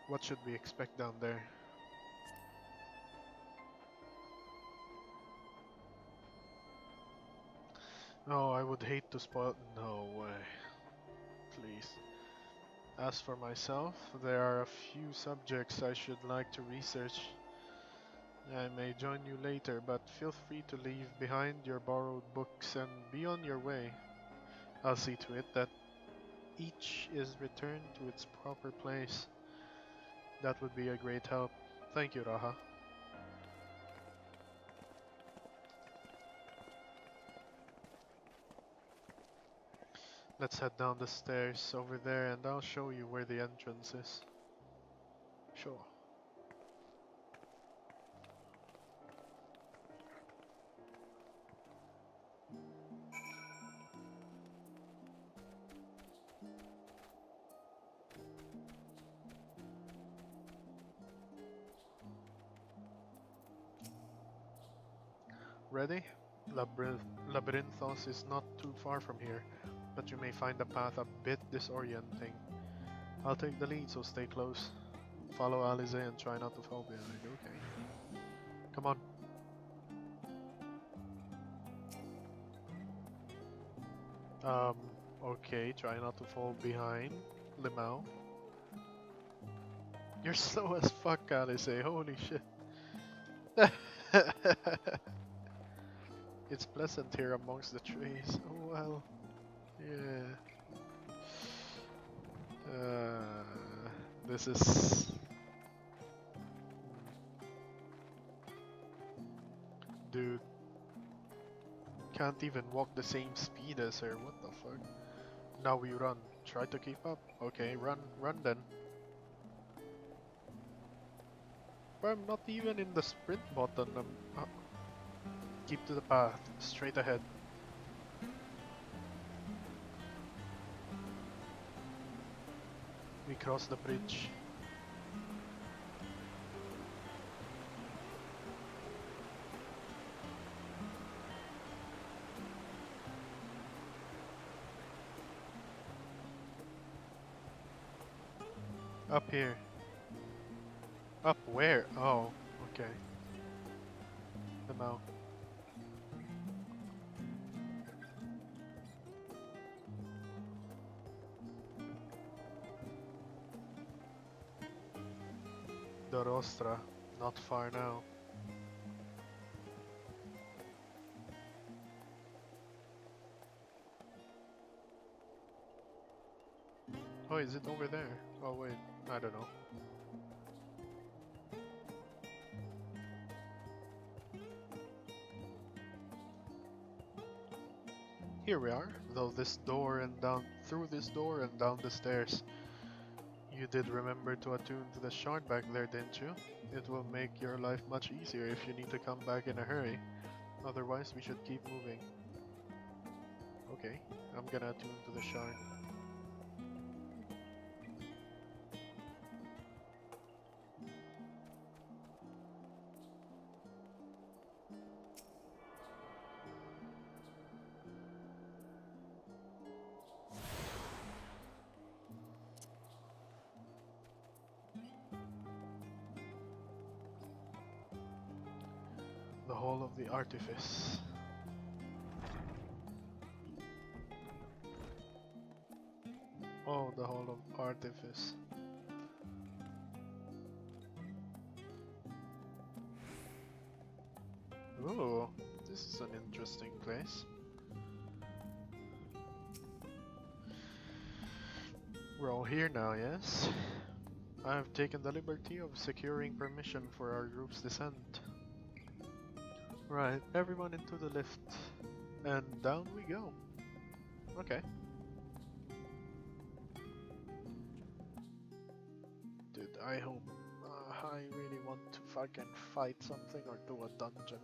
What should we expect down there? Oh, I would hate to spoil. No way. Please. As for myself, there are a few subjects I should like to research. I may join you later, but feel free to leave behind your borrowed books and be on your way. I'll see to it that each is returned to its proper place. That would be a great help. Thank you, Raha. Let's head down the stairs over there and I'll show you where the entrance is. Sure. Ready? Labyrinthos is not too far from here, but you may find the path a bit disorienting. I'll take the lead, so stay close. Follow Alize and try not to fall behind, okay? Come on. Okay, try not to fall behind. Lmao. You're slow as fuck, Alize, holy shit. It's pleasant here amongst the trees. Oh well. Yeah. This is... Dude. Can't even walk the same speed as her, what the fuck? Now we run. Try to keep up. Okay, run then. But I'm not even in the sprint button. Keep to the path, straight ahead. We cross the bridge. Up here. Up where? Oh, okay. The mouth. The Rostra, not far now. is it over there? Oh wait, I don't know. Here we are, though this door and down through this door and down the stairs. You did remember to attune to the shard back there, didn't you? It will make your life much easier if you need to come back in a hurry. Otherwise, we should keep moving. Okay, I'm gonna attune to the shard. The Hall of the Artifice. Oh, the Hall of Artifice. Ooh, this is an interesting place. We're all here now, yes? I have taken the liberty of securing permission for our group's descent. Right, everyone into the lift. And down we go. Okay. Dude, I hope... I really want to fucking fight something or do a dungeon.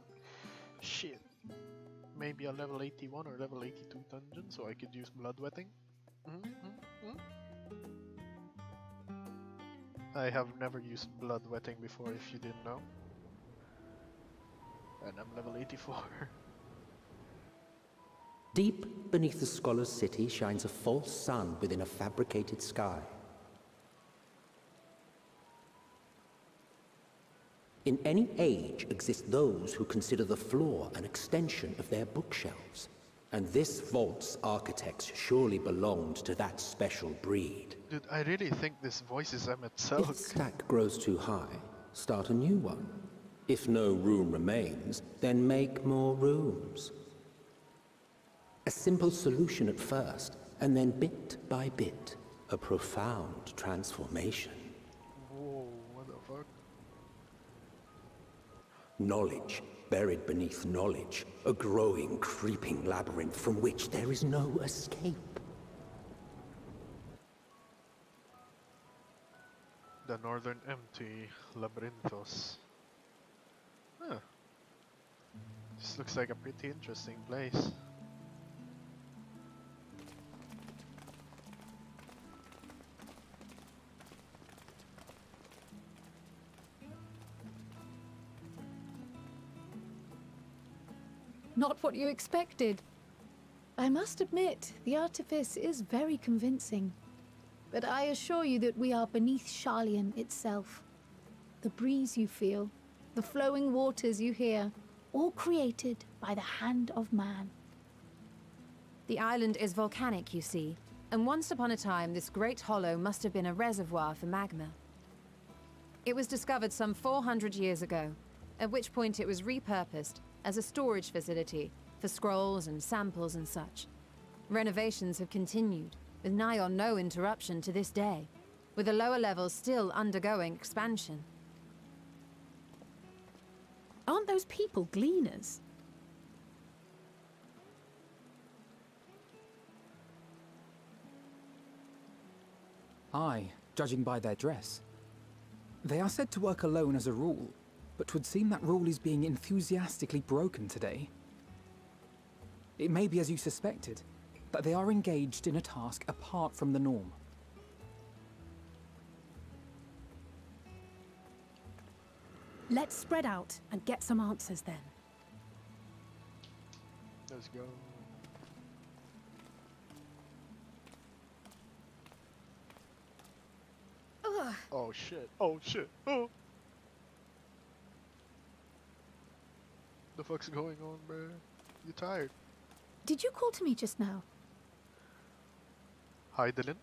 Shit. Maybe a level 81 or level 82 dungeon so I could use bloodwetting. I have never used bloodwetting before, if you didn't know. And I'm level 84. Deep beneath the scholar's city shines a false sun within a fabricated sky. In any age exist those who consider the floor an extension of their bookshelves. And this vault's architects surely belonged to that special breed. Dude, I really think this voice is Emmett If Selk. the stack grows too high, start a new one. If no room remains, then make more rooms. A simple solution at first, and then bit by bit, a profound transformation. Whoa, what the fuck? Knowledge, buried beneath knowledge, a growing, creeping labyrinth from which there is no escape. The Northern Empty Labyrinthos. Huh. This looks like a pretty interesting place. Not what you expected. I must admit, the artifice is very convincing. But I assure you that we are beneath Sharlayan itself. The breeze you feel, the flowing waters you hear, all created by the hand of man. The island is volcanic, you see, and once upon a time this great hollow must have been a reservoir for magma. It was discovered some 400 years ago, at which point it was repurposed as a storage facility for scrolls and samples and such. Renovations have continued, with nigh on no interruption to this day, with the lower levels still undergoing expansion. Aren't those people gleaners? Aye, judging by their dress. They are said to work alone as a rule, but 'twould seem that rule is being enthusiastically broken today. It may be as you suspected, that they are engaged in a task apart from the norm. Let's spread out and get some answers then. Let's go. Ugh. Oh shit. Oh shit. Oh. The fuck's going on, bruh? You tired? Did you call to me just now? Hi, Dylan.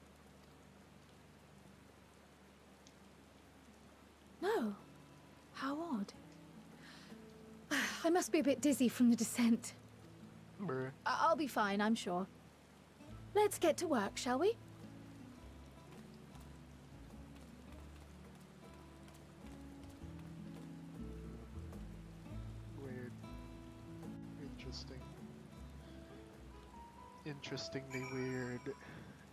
No. How odd. I must be a bit dizzy from the descent. Bruh. I'll be fine, I'm sure. Let's get to work, shall we? interesting. Interestingly weird.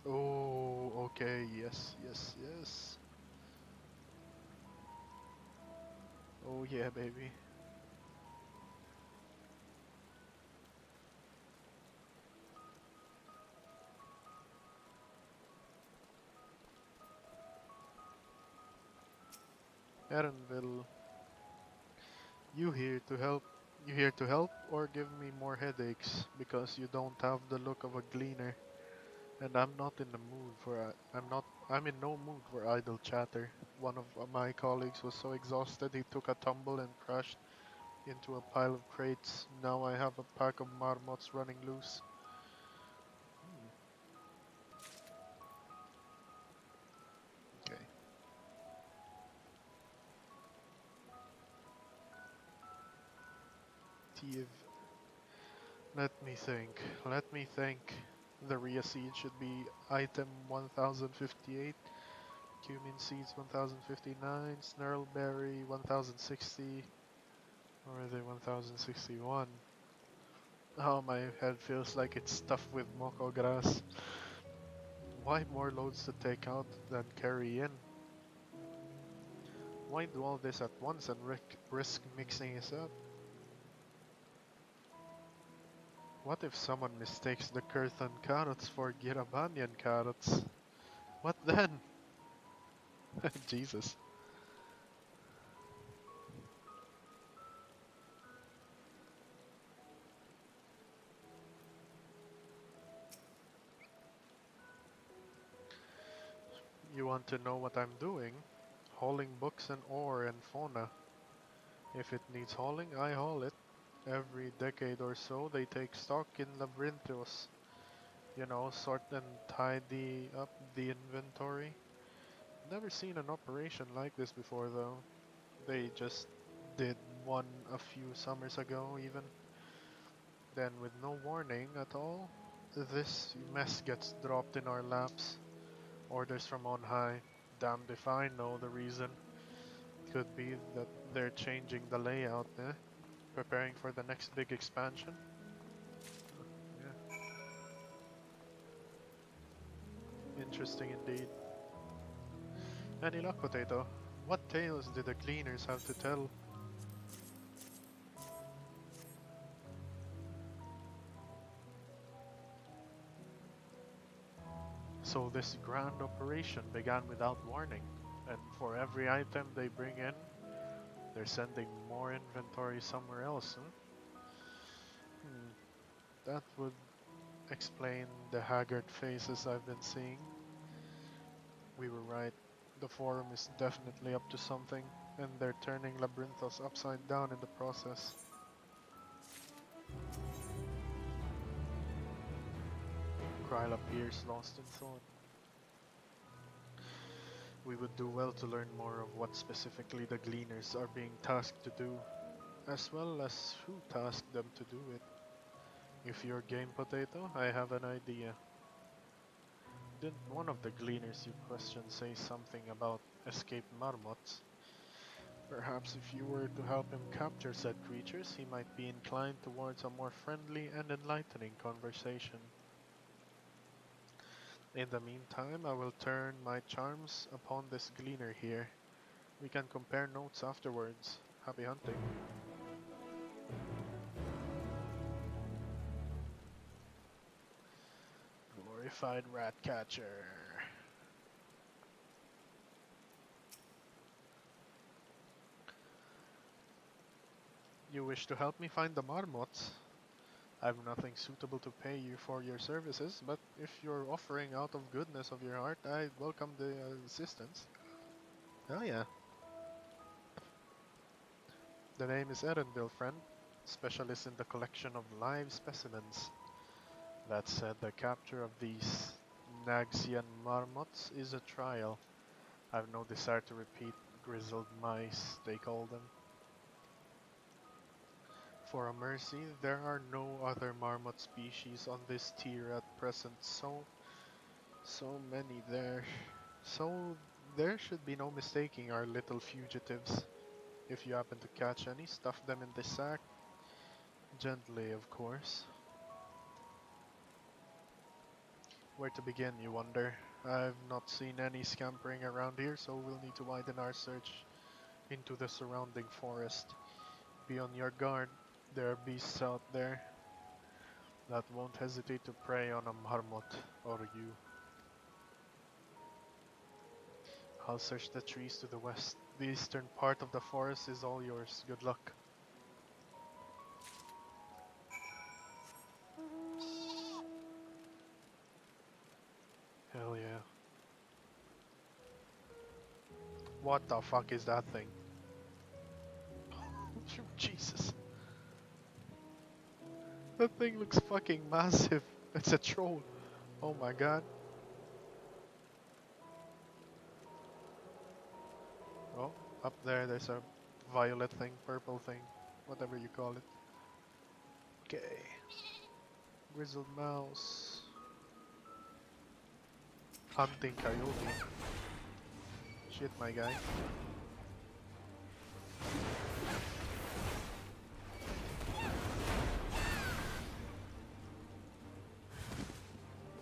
Oh, okay, yes, yes, yes. Oh yeah, baby. Erenville, you here to help? You here to help or give me more headaches because you don't have the look of a gleaner? And I'm not in the mood for I'm in no mood for idle chatter. One of my colleagues was so exhausted he took a tumble and crashed into a pile of crates. Now I have a pack of marmots running loose. Hmm, okay. Tiv. Let me think. Let me think. The Rhea seed should be item 1058, cumin seeds 1059, snarlberry 1060, or are they 1061? Oh, my head feels like it's stuffed with moko grass. Why more loads to take out than carry in? Why do all this at once and risk mixing it up? What if someone mistakes the Kurthan carrots for Girabanyan carrots? What then? Jesus. You want to know what I'm doing? Hauling books and ore and fauna. If it needs hauling, I haul it. Every decade or so, they take stock in Labyrinthos. You know, sort and tidy up the inventory. Never seen an operation like this before though. They just did one a few summers ago even. Then with no warning at all, this mess gets dropped in our laps. Orders from on high. Damned if I know the reason. Could be that they're changing the layout, eh? Preparing for the next big expansion. Yeah, interesting indeed. Any luck, Potato? What tales did the cleaners have to tell? So this grand operation began without warning, and for every item they bring in, they're sending more inventory somewhere else, huh? That would explain the haggard faces I've been seeing. We were right. The forum is definitely up to something, and they're turning Labyrinthos upside down in the process. Kryl appears lost in thought. We would do well to learn more of what specifically the Gleaners are being tasked to do, as well as who tasked them to do it. If you're game, Potato, I have an idea. Didn't one of the Gleaners you questioned say something about escaped marmots? Perhaps if you were to help him capture said creatures, he might be inclined towards a more friendly and enlightening conversation. In the meantime, I will turn my charms upon this Gleaner here. We can compare notes afterwards. Happy hunting. Glorified rat catcher. You wish to help me find the marmots? I've nothing suitable to pay you for your services, but if you're offering out of goodness of your heart, I welcome the assistance. Oh yeah. The name is Erenville, friend. Specialist in the collection of live specimens. That said, the capture of these Nagsian marmots is a trial. I've no desire to repeat grizzled mice, they call them. For a mercy, there are no other marmot species on this tier at present, so many there. So there should be no mistaking our little fugitives. If you happen to catch any, stuff them in the sack. Gently, of course. Where to begin, you wonder? I've not seen any scampering around here, so we'll need to widen our search into the surrounding forest. Be on your guard. There are beasts out there that won't hesitate to prey on a marmot or you. I'll search the trees to the west. The eastern part of the forest is all yours. Good luck. Hell yeah. What the fuck is that thing? Jesus. That thing looks fucking massive. It's a troll. Oh my god. Oh, up there there's a violet thing, purple thing, whatever you call it. Okay. Grizzled mouse. Hunting coyote. Shit, my guy.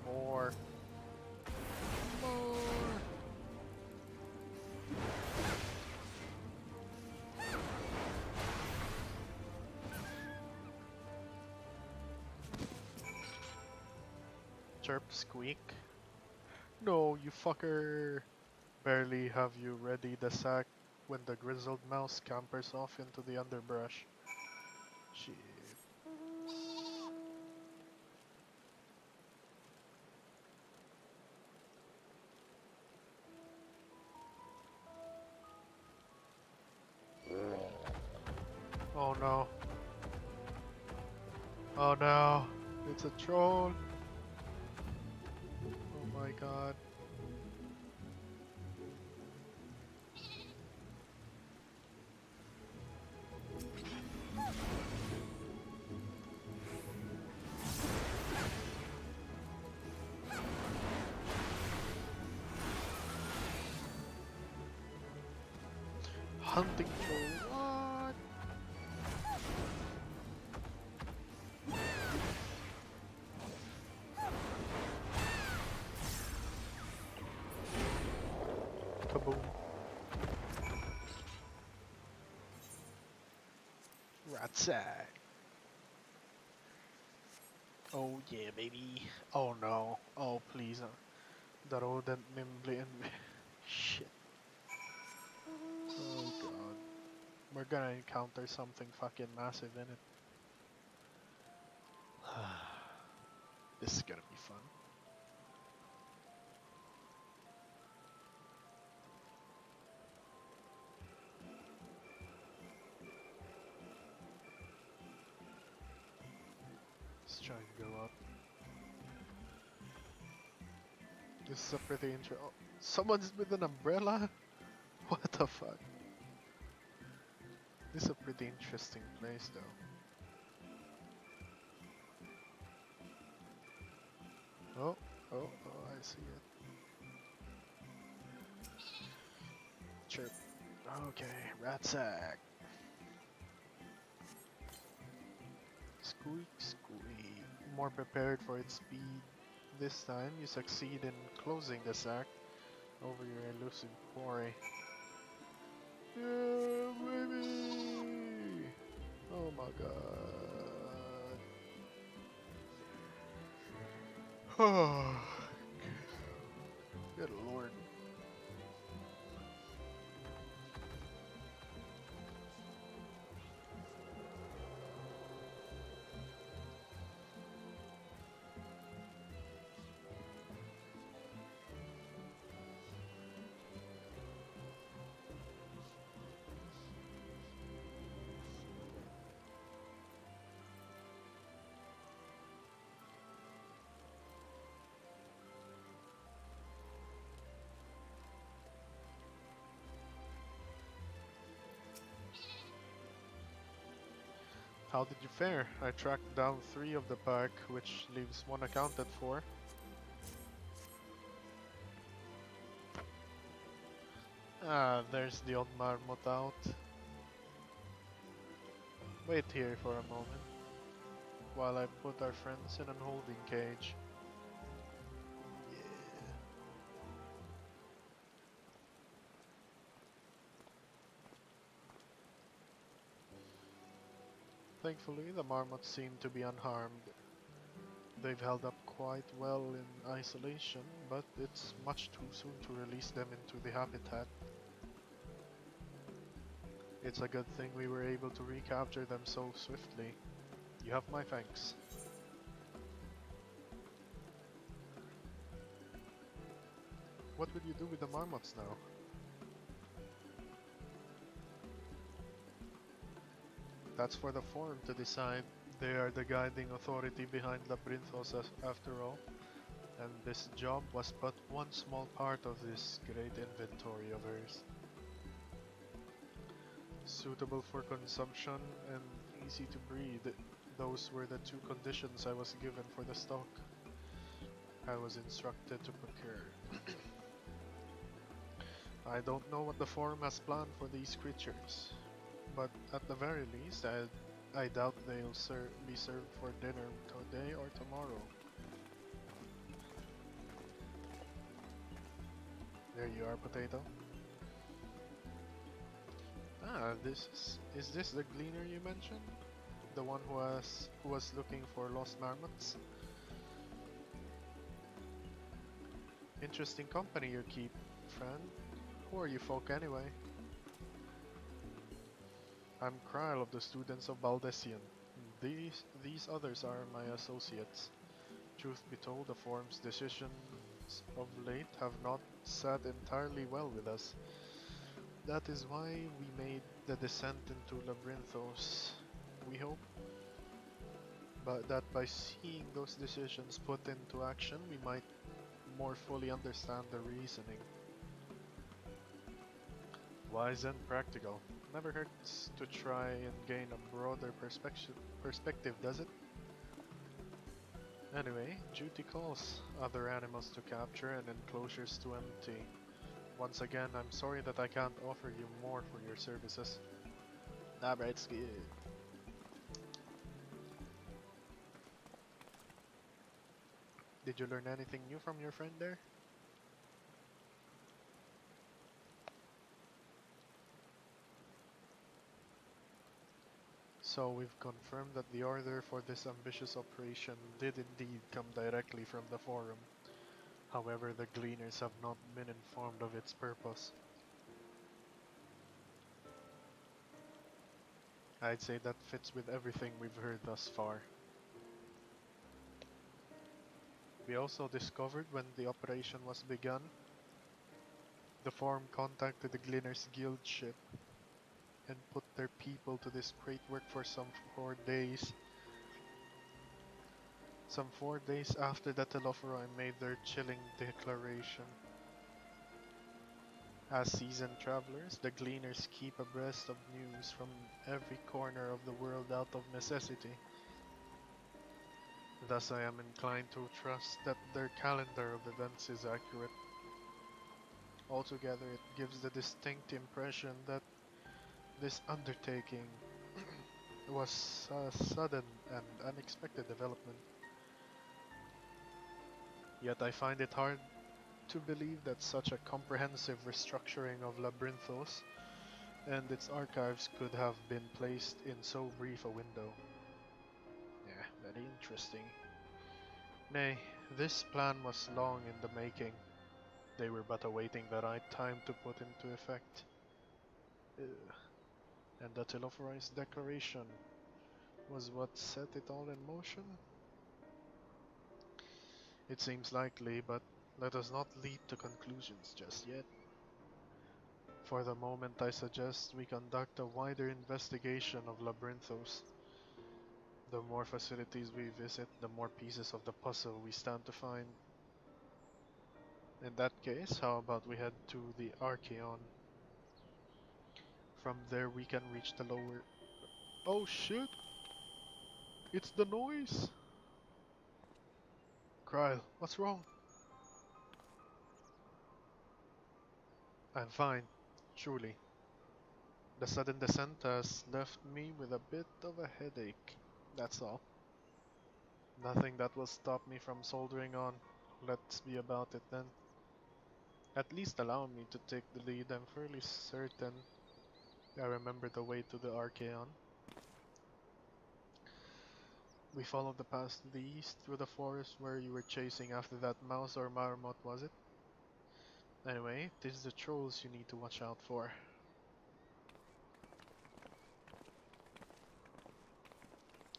More. More. Chirp, squeak. No, you fucker. Barely have you ready the sack when the grizzled mouse scampers off into the underbrush. Shit. Oh no. Oh no. It's a troll. Oh my god. Hunting for what? Kaboom. Rat sack. Oh yeah, baby. Oh no. Oh please. The rodent nimbly and shit. Oh god. We're gonna encounter something fucking massive in it. This is gonna be fun. Let's try and go up. This is a pretty oh, someone's with an umbrella? What the fuck? This is a pretty interesting place though. Oh, I see it. Chirp. Okay, rat sack. Squeak, squeak. More prepared for its speed. This time, you succeed in closing the sack over your elusive quarry. Yeah, baby! Oh my god. Good lord. How did you fare? I tracked down 3 of the pack, which leaves 1 accounted for. Ah, there's the old marmot out. Wait here for a moment. while I put our friends in a holding cage. Yeah. Thankfully, the marmots seem to be unharmed. They've held up quite well in isolation, but it's much too soon to release them into the habitat. It's a good thing we were able to recapture them so swiftly. You have my thanks. What would you do with the marmots now? That's for the forum to decide. They are the guiding authority behind Labyrinthos after all, and this job was but one small part of this great inventory of hers. Suitable for consumption and easy to breed, those were the two conditions I was given for the stock. I was instructed to procure. I don't know what the forum has planned for these creatures, but at the very least, I doubt they'll be served for dinner today or tomorrow. There you are, Potato. Ah, is this the gleaner you mentioned? The one who was looking for lost marmots? Interesting company you keep, friend. Who are you folk anyway? I'm Kryle of the students of Baldessian. These others are my associates. Truth be told, the forum's decisions of late have not sat entirely well with us. That is why we made the descent into Labyrinthos. We hope that by seeing those decisions put into action, we might more fully understand the reasoning. Wise and practical. Never hurts to try and gain a broader perspective, does it? Anyway, duty calls. Other animals to capture and enclosures to empty. Once again, I'm sorry that I can't offer you more for your services. Nah, but it's good. Did you learn anything new from your friend there? So we've confirmed that the order for this ambitious operation did indeed come directly from the forum. However, the gleaners have not been informed of its purpose. I'd say that fits with everything we've heard thus far. We also discovered when the operation was begun, the forum contacted the Gleaners Guild ship and put their people to this great work for some 4 days. Some 4 days after the Telophoroi made their chilling declaration. As seasoned travelers, the Gleaners keep abreast of news from every corner of the world out of necessity. Thus I am inclined to trust that their calendar of events is accurate. Altogether, it gives the distinct impression that this undertaking was a sudden and unexpected development. Yet I find it hard to believe that such a comprehensive restructuring of Labyrinthos and its archives could have been placed in so brief a window. Yeah, very interesting. Nay, this plan was long in the making. They were but awaiting the right time to put into effect. And the Telophorai's declaration was what set it all in motion? It seems likely, but let us not leap to conclusions just yet. For the moment, I suggest we conduct a wider investigation of Labyrinthos. The more facilities we visit, the more pieces of the puzzle we stand to find. In that case, how about we head to the Archeon? From there we can reach the lower... Oh shit! It's the noise! Kryle, what's wrong? I'm fine, truly. The sudden descent has left me with a bit of a headache, that's all. Nothing that will stop me from soldering on. Let's be about it then. At least allow me to take the lead. I'm fairly certain I remember the way to the Archeon. We followed the path to the east through the forest where you were chasing after that mouse or marmot, was it? Anyway, this is the trolls you need to watch out for.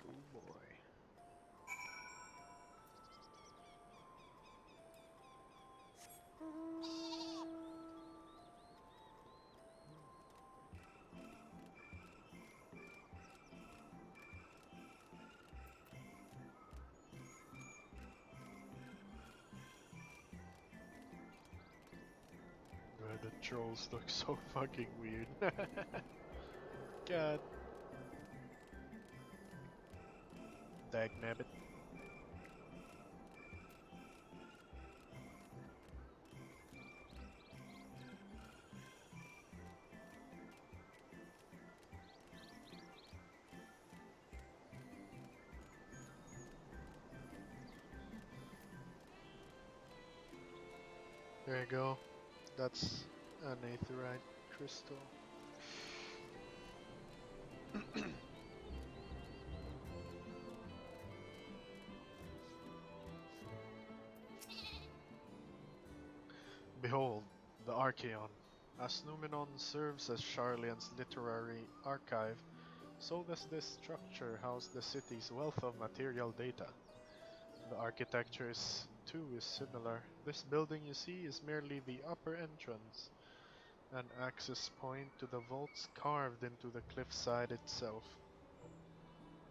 Oh boy. The trolls look so fucking weird. God. Dagnabbit. There you go. That's an aetheryte crystal. Behold, the Archeon. As Numenon serves as Charlian's literary archive, so does this structure house the city's wealth of material data. The architecture too is similar. This building you see is merely the upper entrance, an access point to the vaults carved into the cliffside itself.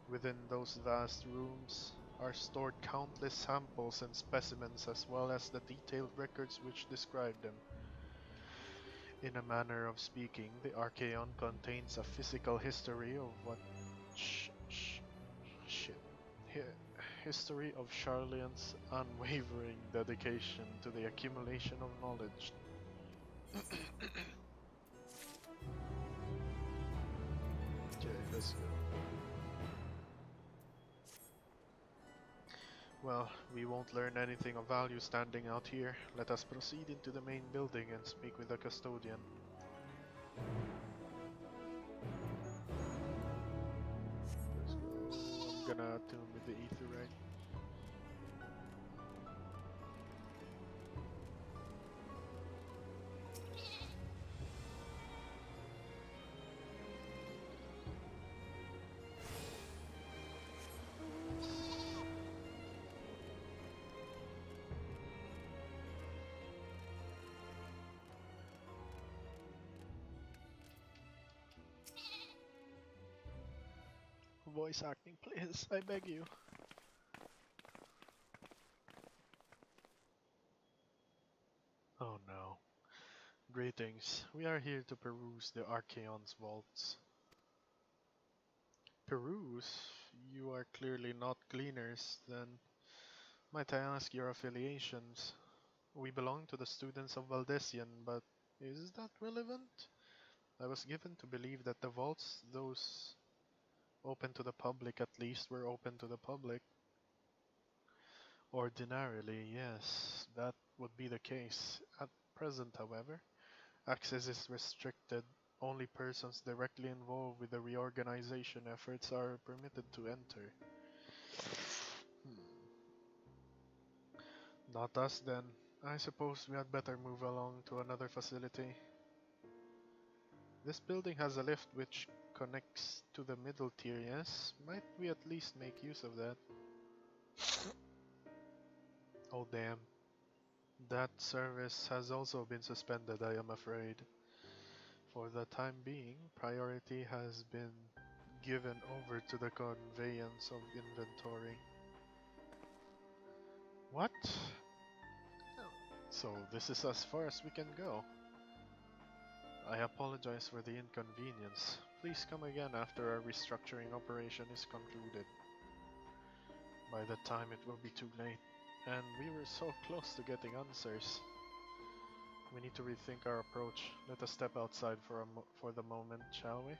Within those vast rooms are stored countless samples and specimens as well as the detailed records which describe them. In a manner of speaking, the Archeon contains a physical history of what history of Charlian's unwavering dedication to the accumulation of knowledge. Okay, let's go. Well, we won't learn anything of value standing out here. Let us proceed into the main building and speak with the custodian. Let's go. I'm gonna attune with the aetheryte. Voice acting, please. I beg you. Oh no. Greetings. We are here to peruse the Archeon's vaults. Peruse? You are clearly not gleaners, then might I ask your affiliations? We belong to the students of Valdesian, but is that relevant? I was given to believe that the vaults, those open to the public at least, were open to the public. Ordinarily, yes, that would be the case. At present, however, access is restricted. Only persons directly involved with the reorganization efforts are permitted to enter. Not us then. I suppose we had better move along to another facility. This building has a lift which connects to the middle tier, yes? Might we at least make use of that? Oh damn. That service has also been suspended, I am afraid. For the time being, priority has been given over to the conveyance of inventory. What? So this is as far as we can go. I apologize for the inconvenience. Please come again after our restructuring operation is concluded. By that time it will be too late, and we were so close to getting answers. We need to rethink our approach. Let us step outside for the moment, shall we?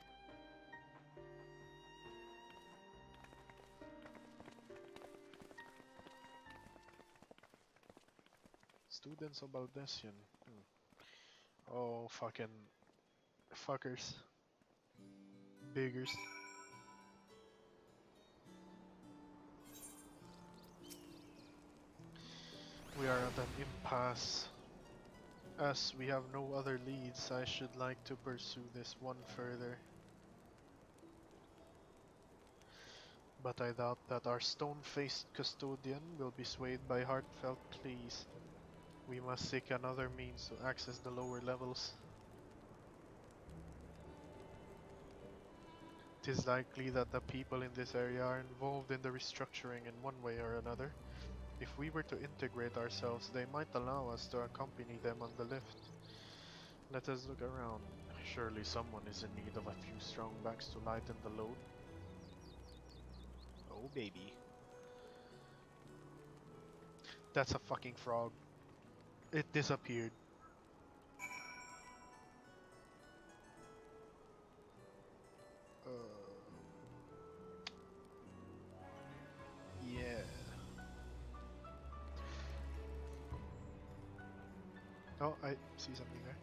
Students of Baldessian. Oh, fucking fuckers. Biggers. We are at an impasse. As we have no other leads, I should like to pursue this one further. But I doubt that our stone-faced custodian will be swayed by heartfelt pleas. We must seek another means to access the lower levels. It is likely that the people in this area are involved in the restructuring in one way or another. If we were to integrate ourselves, they might allow us to accompany them on the lift. Let us look around. Surely someone is in need of a few strong backs to lighten the load. Oh baby. That's a fucking frog. It disappeared. Yeah. Oh, I see something there.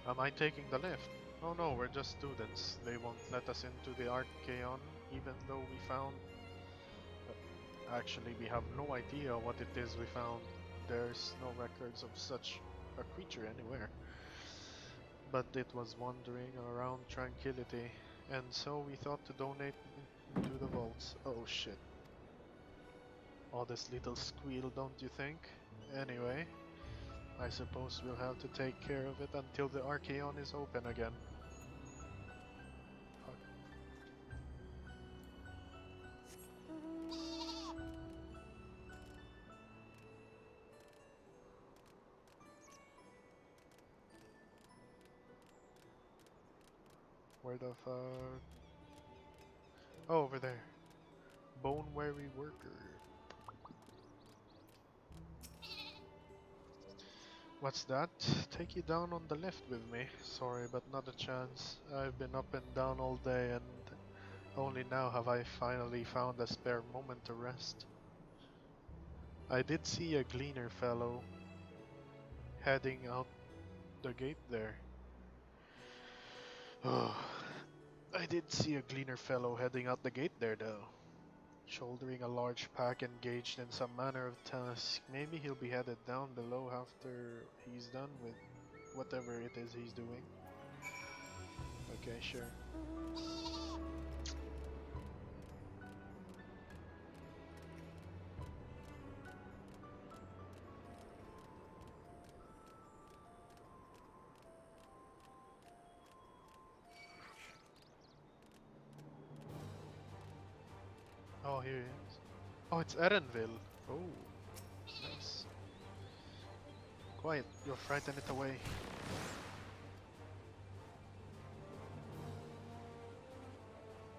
Am I taking the lift? Oh no, we're just students. They won't let us into the Archaeon, even though we found... Actually, we have no idea what it is we found. There's no records of such a creature anywhere. But it was wandering around tranquility, and so we thought to donate into the vaults. Oh shit. Oh, this little squeal, don't you think? Anyway, I suppose we'll have to take care of it until the Archaeon is open again. Fuck. Where the fuck? Oh, over there. Bone weary worker. What's that? Take you down on the lift with me? Sorry, but not a chance. I've been up and down all day and only now have I finally found a spare moment to rest. I did see a gleaner fellow heading out the gate there. Oh, I did see a gleaner fellow heading out the gate there though. Shouldering a large pack engaged in some manner of task. Maybe he'll be headed down below after he's done with whatever it is he's doing. Okay, sure. Oh, here he is. Oh, it's Erenville. Oh, nice. Quiet, you'll frighten it away.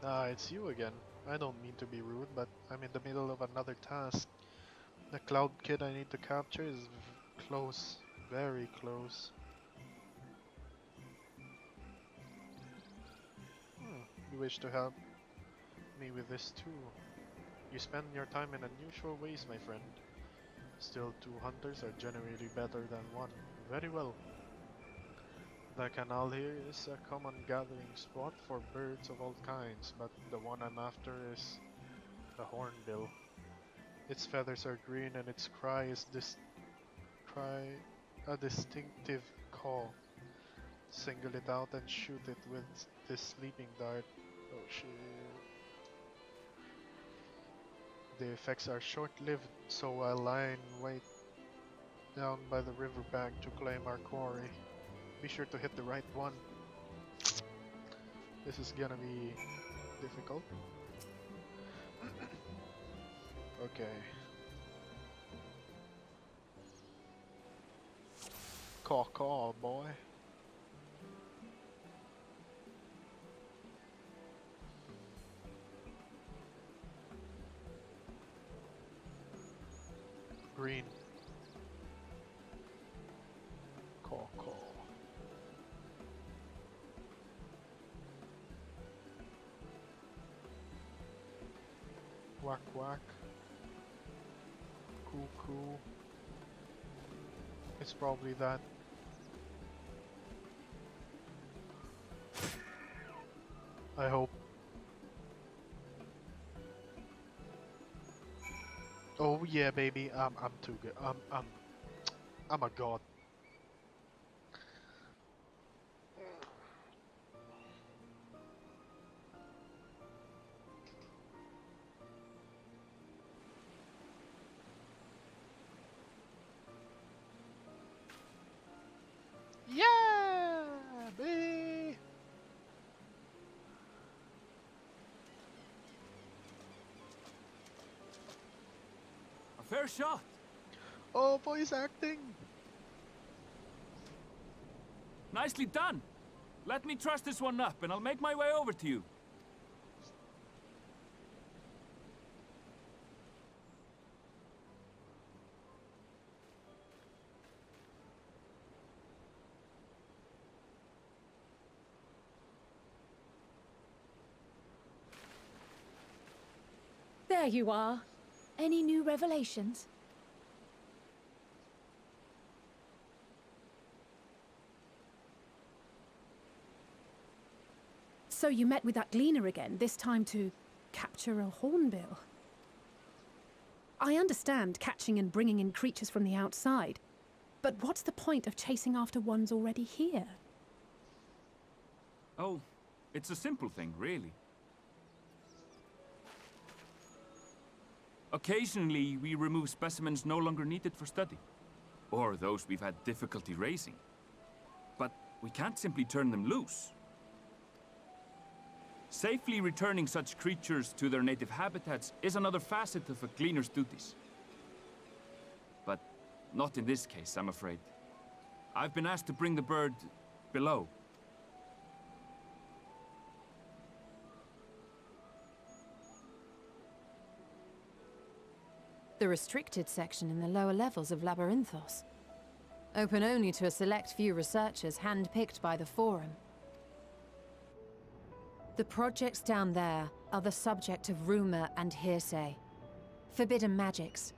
Ah, it's you again. I don't mean to be rude, but I'm in the middle of another task. The cloud kid I need to capture is close, very close. You wish to help me with this too. You spend your time in unusual ways, my friend. Still, two hunters are generally better than one. Very well. The canal here is a common gathering spot for birds of all kinds, but the one I'm after is the hornbill. Its feathers are green and its cry is a distinctive call. Single it out and shoot it with this sleeping dart. Oh shit. The effects are short-lived, so I'll lie in wait down by the riverbank to claim our quarry. Be sure to hit the right one. This is gonna be difficult. Okay. Caw, boy. Green. Caw. Quack quack. Cuckoo. It's probably that. I hope. Oh yeah, baby. I'm too good. I'm a god. Yeah, baby. A fair shot. Oh, voice acting. Nicely done. Let me truss this one up and I'll make my way over to you. There you are. Any new revelations? So you met with that gleaner again, this time to capture a hornbill. I understand catching and bringing in creatures from the outside, but what's the point of chasing after ones already here? Oh, it's a simple thing, really. Occasionally, we remove specimens no longer needed for study, or those we've had difficulty raising. But we can't simply turn them loose. Safely returning such creatures to their native habitats is another facet of a gleaner's duties. But not in this case, I'm afraid. I've been asked to bring the bird below. The restricted section in the lower levels of Labyrinthos. Open only to a select few researchers hand-picked by the Forum. The projects down there are the subject of rumor and hearsay. Forbidden magics.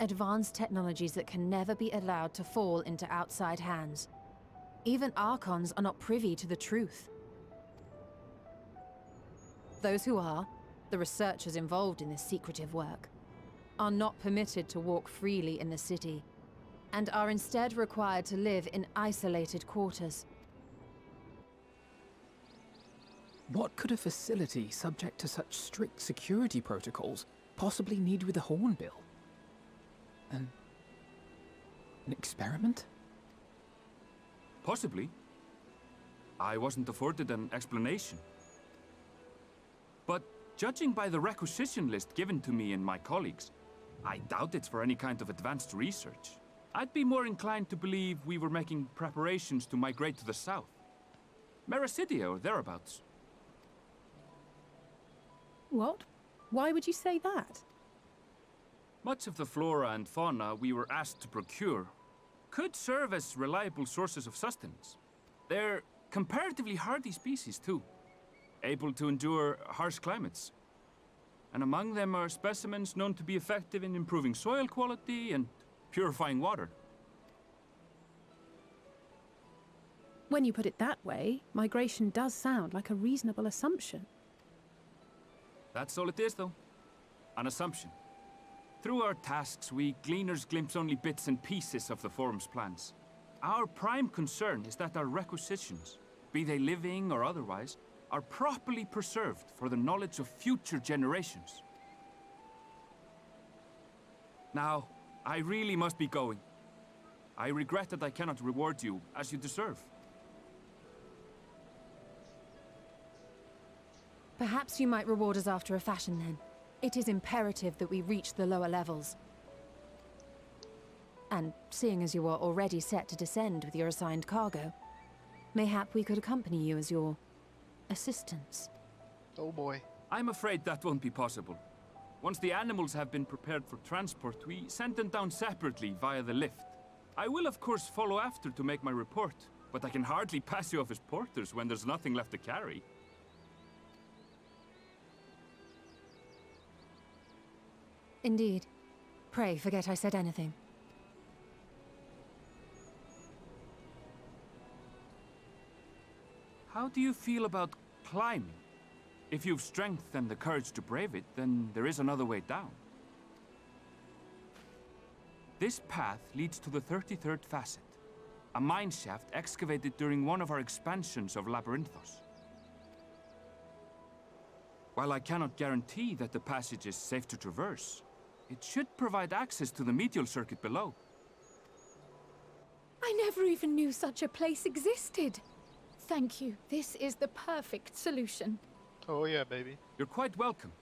Advanced technologies that can never be allowed to fall into outside hands. Even Archons are not privy to the truth. Those who are, the researchers involved in this secretive work, are not permitted to walk freely in the city, and are instead required to live in isolated quarters. What could a facility subject to such strict security protocols possibly need with a hornbill? An experiment? Possibly. I wasn't afforded an explanation. But judging by the requisition list given to me and my colleagues, I doubt it's for any kind of advanced research. I'd be more inclined to believe we were making preparations to migrate to the south. Mericidia or thereabouts. What? Why would you say that? Much of the flora and fauna we were asked to procure could serve as reliable sources of sustenance. They're comparatively hardy species too, able to endure harsh climates. And among them are specimens known to be effective in improving soil quality and purifying water. When you put it that way, migration does sound like a reasonable assumption. That's all it is, though. An assumption. Through our tasks, we gleaners glimpse only bits and pieces of the Forum's plans. Our prime concern is that our requisitions, be they living or otherwise, are properly preserved for the knowledge of future generations. Now, I really must be going. I regret that I cannot reward you as you deserve. Perhaps you might reward us after a fashion then. It is imperative that we reach the lower levels. And seeing as you are already set to descend with your assigned cargo, mayhap we could accompany you as your assistants. Oh boy. I'm afraid that won't be possible. Once the animals have been prepared for transport, we send them down separately via the lift. I will of course follow after to make my report, but I can hardly pass you off as porters when there's nothing left to carry. Indeed. Pray forget I said anything. How do you feel about climbing? If you've strength and the courage to brave it, then there is another way down. This path leads to the 33rd facet, a mine shaft excavated during one of our expansions of Labyrinthos. While I cannot guarantee that the passage is safe to traverse, it should provide access to the medial circuit below. I never even knew such a place existed. Thank you. This is the perfect solution. Oh yeah, baby. You're quite welcome.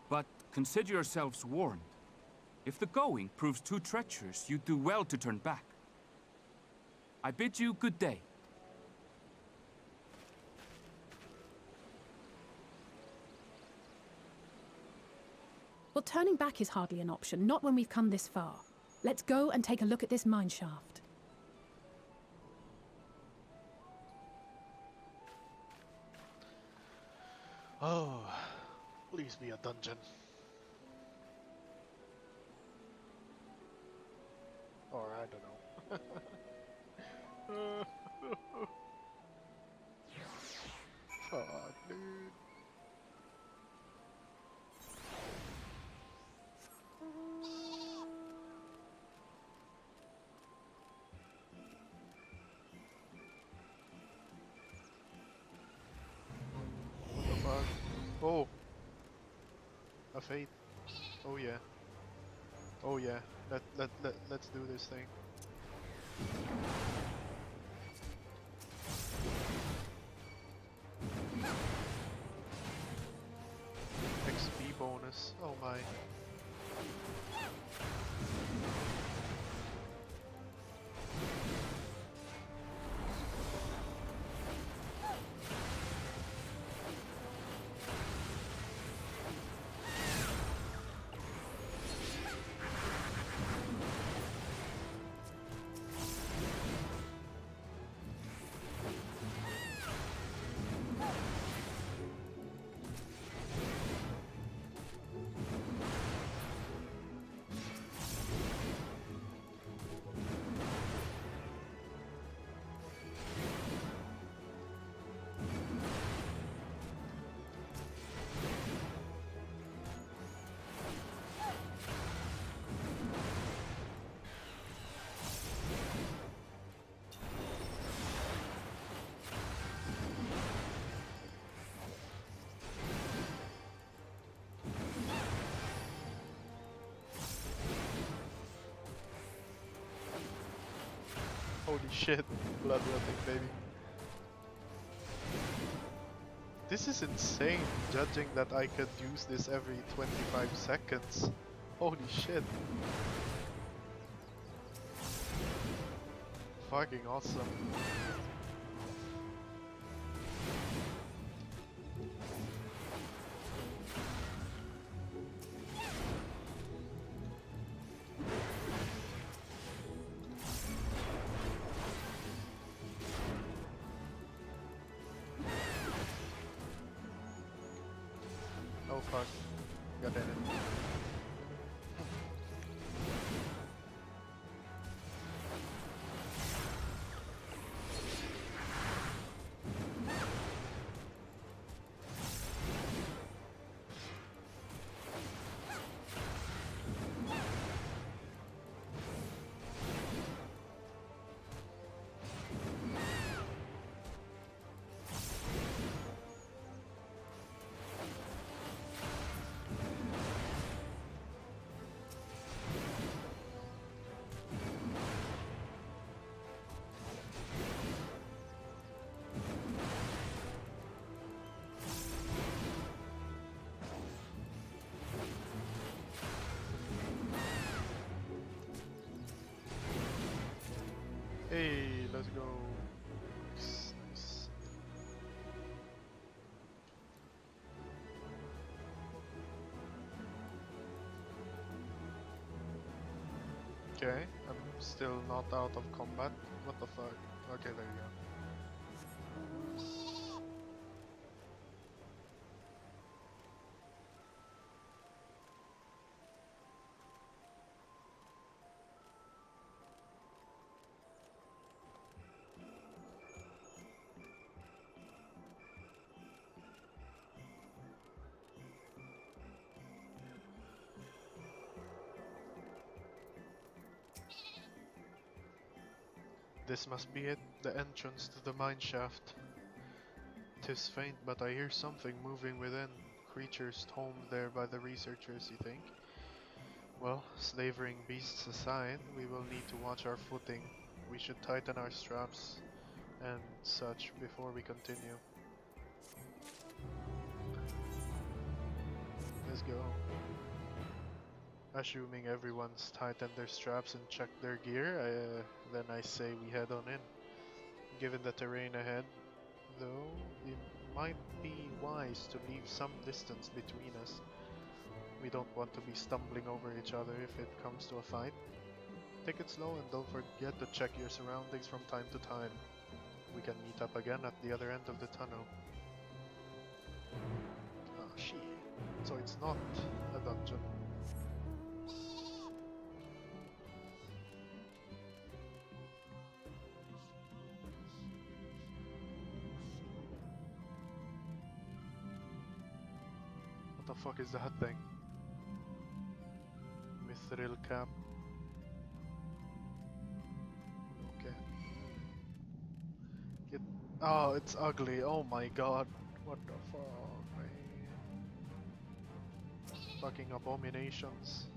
But consider yourselves warned. If the going proves too treacherous, you'd do well to turn back. I bid you good day. Well, turning back is hardly an option, not when we've come this far. Let's go and take a look at this mine shaft. Oh, please be a dungeon. Or I don't know. Fuck, dude. What the fuck? Oh! A fate. Oh yeah. Oh yeah. Let's do this thing. XP bonus. Oh my. Holy shit, bloodletting, baby. This is insane, judging that I could use this every 25 seconds. Holy shit. Fucking awesome. Oh fuck. God damn it. Hey, let's go. Nice, nice. Okay, I'm still not out of combat. What the fuck? Okay, there you go. This must be it, the entrance to the mine shaft. 'Tis faint, but I hear something moving within. Creatures homed there by the researchers, you think? Well, slavering beasts aside, we will need to watch our footing. We should tighten our straps and such before we continue. Let's go. Assuming everyone's tightened their straps and checked their gear, then I say we head on in. Given the terrain ahead, though, it might be wise to leave some distance between us. We don't want to be stumbling over each other if it comes to a fight. Take it slow and don't forget to check your surroundings from time to time. We can meet up again at the other end of the tunnel. Ah, shit. So it's not a dungeon. What the fuck is that thing? Mithril cap. Okay. Oh, it's ugly. Oh my god. What the fuck, man? Fucking abominations.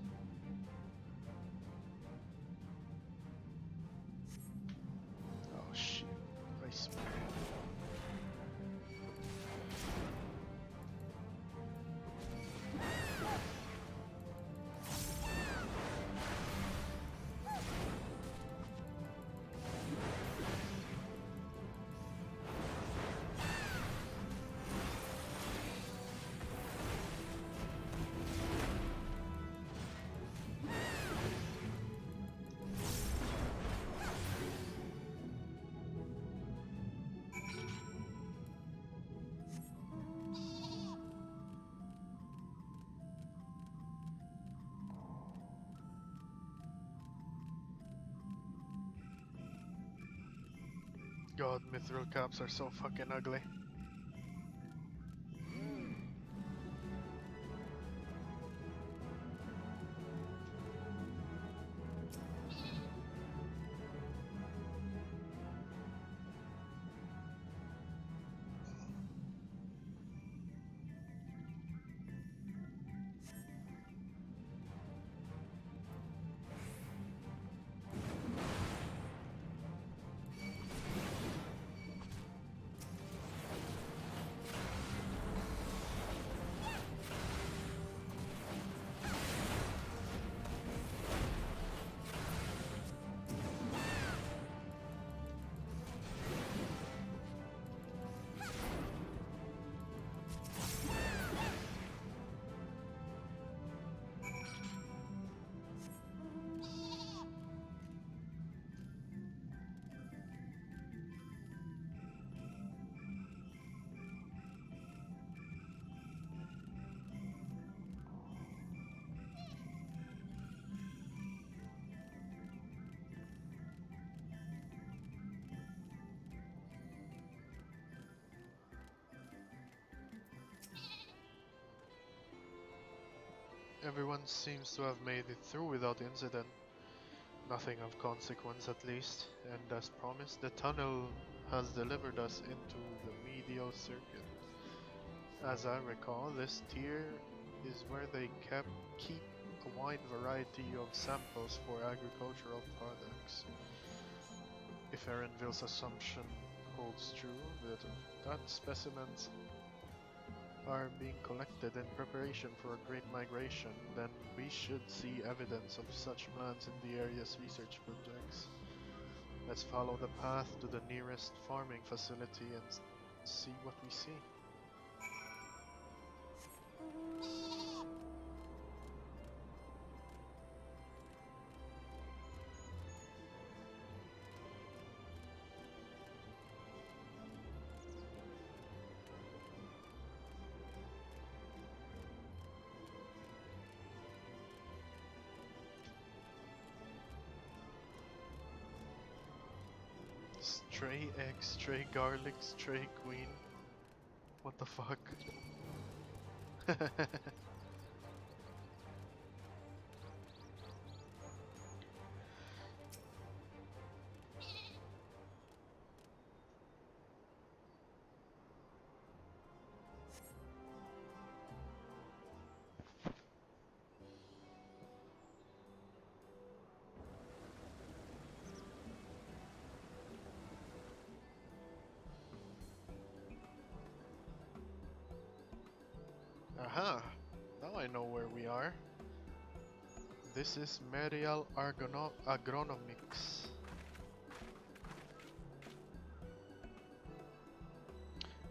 Oh shit. I smell. God, mithril caps are so fucking ugly. Everyone seems to have made it through without incident. Nothing of consequence at least, and as promised, the tunnel has delivered us into the medial circuit. As I recall, this tier is where they keep a wide variety of samples for agricultural products. If Erenville's assumption holds true, that specimens are being collected in preparation for a great migration, then we should see evidence of such plans in the area's research projects. Let's follow the path to the nearest farming facility and see what we see. Stray egg, stray garlic, stray queen. What the fuck? Aha! Now I know where we are. This is Medial Agronomics.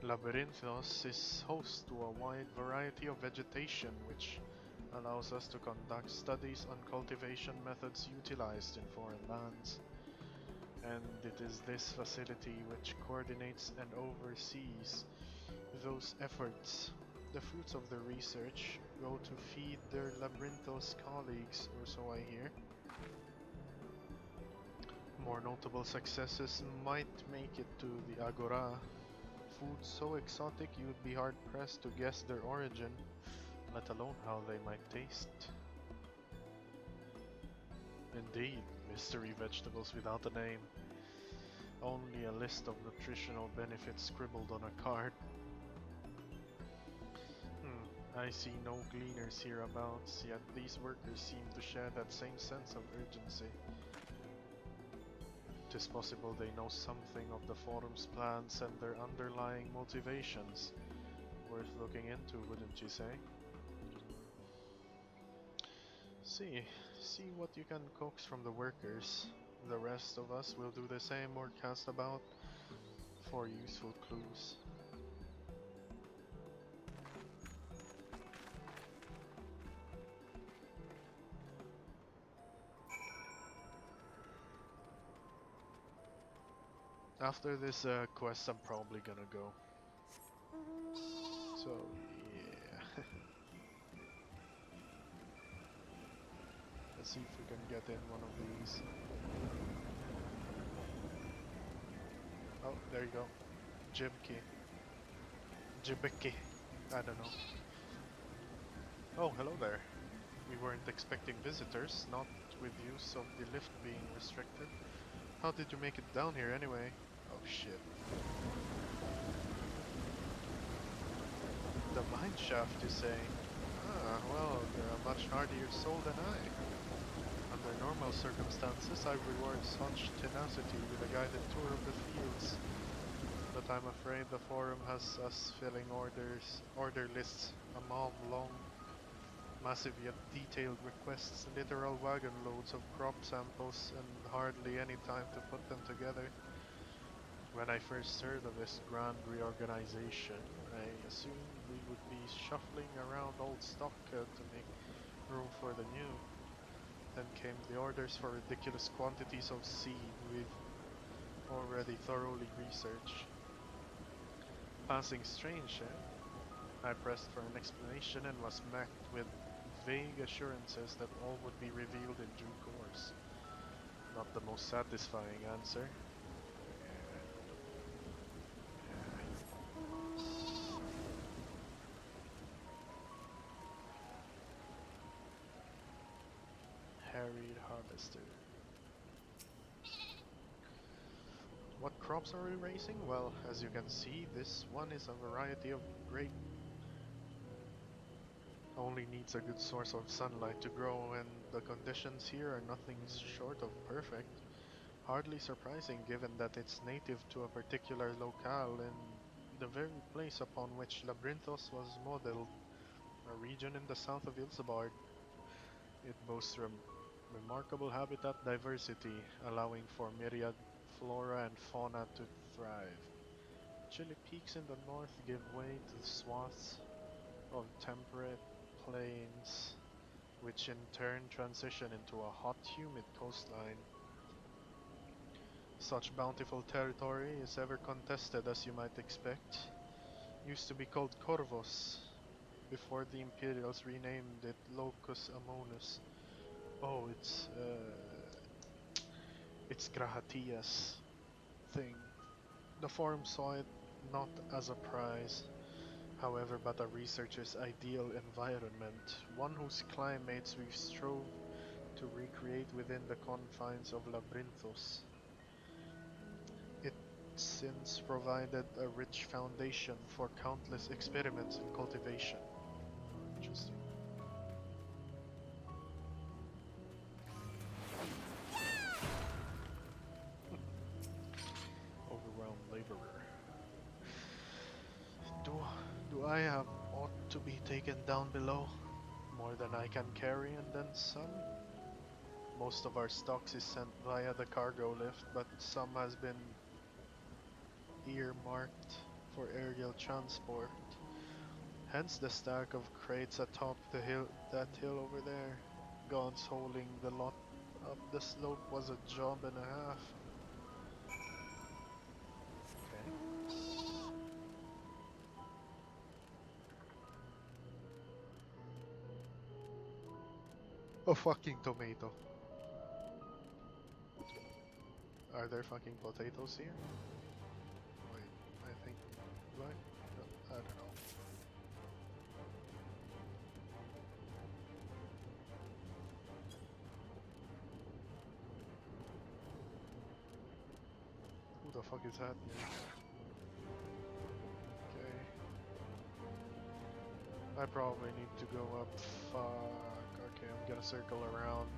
Labyrinthos is host to a wide variety of vegetation which allows us to conduct studies on cultivation methods utilized in foreign lands. And it is this facility which coordinates and oversees those efforts. The fruits of the research go to feed their Labyrinthos colleagues, or so I hear. More notable successes might make it to the Agora. Food so exotic you would be hard pressed to guess their origin, let alone how they might taste. Indeed, mystery vegetables without a name. Only a list of nutritional benefits scribbled on a card. I see no gleaners hereabouts, yet these workers seem to share that same sense of urgency. It is possible they know something of the forum's plans and their underlying motivations. Worth looking into, wouldn't you say? See what you can coax from the workers. The rest of us will do the same or cast about for useful clues. After this quest, I'm probably gonna go. So, yeah. Let's see if we can get in one of these. Oh, there you go. Jibiki. I don't know. Oh, hello there. We weren't expecting visitors, not with use of the lift being restricted. How did you make it down here anyway? Oh shit. The mine shaft, you say? Ah, well, you're a much hardier soul than I. Under normal circumstances, I reward such tenacity with a guided tour of the fields. But I'm afraid the forum has us filling order lists a mile long. Massive yet detailed requests, literal wagon loads of crop samples, and hardly any time to put them together. When I first heard of this grand reorganization, I assumed we would be shuffling around old stock to make room for the new. Then came the orders for ridiculous quantities of seed we've already thoroughly researched. Passing strange, eh? I pressed for an explanation and was met with vague assurances that all would be revealed in due course. Not the most satisfying answer. Harried harvester. What crops are we raising? Well, as you can see, this one is a variety of grape. Only needs a good source of sunlight to grow, and the conditions here are nothing short of perfect. Hardly surprising given that it's native to a particular locale in the very place upon which Labyrinthos was modeled, a region in the south of Ilsebard. It boasts remarkable habitat diversity, allowing for myriad flora and fauna to thrive. Chilly peaks in the north give way to swaths of temperate plains, which in turn transition into a hot, humid coastline. Such bountiful territory is ever contested, as you might expect. Used to be called Corvos, before the Imperials renamed it Locus Amonus. Oh, it's Grahatia's thing. The forum saw it not as a prize, however, but a researcher's ideal environment, one whose climates we strove to recreate within the confines of Labyrinthos. It since provided a rich foundation for countless experiments in cultivation. Interesting. Overwhelmed laborer. Do I have aught to be taken down below. More than I can carry and then some. Most of our stocks is sent via the cargo lift, but some has been earmarked for aerial transport. Hence the stack of crates atop that hill over there. Gaunts holding the lot up the slope was a job and a half. Okay. A fucking tomato. Are there fucking potatoes here? Wait, I think... do I? No, I don't know. Who the fuck is that? Okay. I probably need to go up. Fuck. Okay, I'm gonna circle around.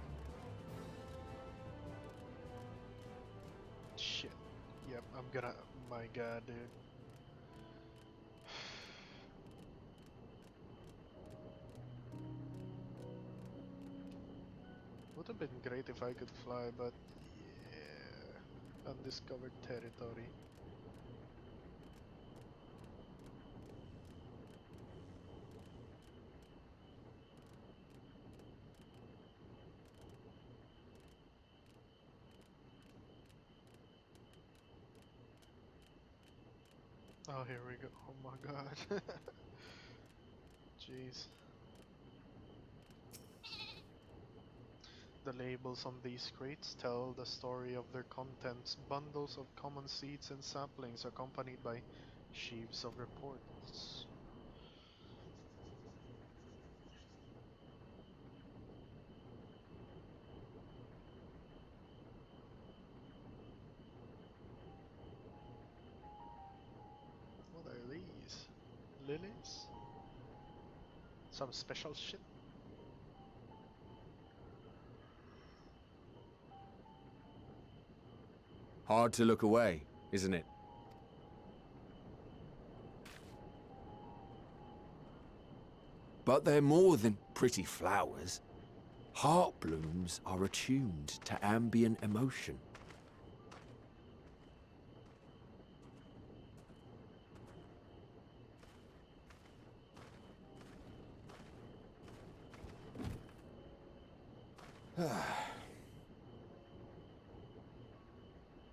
Shit. Yep, I'm gonna... my god, dude. Would have been great if I could fly, but yeah, undiscovered territory. Oh, here we go. Oh my god. Jeez. The labels on these crates tell the story of their contents, bundles of common seeds and saplings accompanied by sheaves of reports. What are these? Lilies? Some special shit? Hard to look away, isn't it? But they're more than pretty flowers. Heart blooms are attuned to ambient emotion.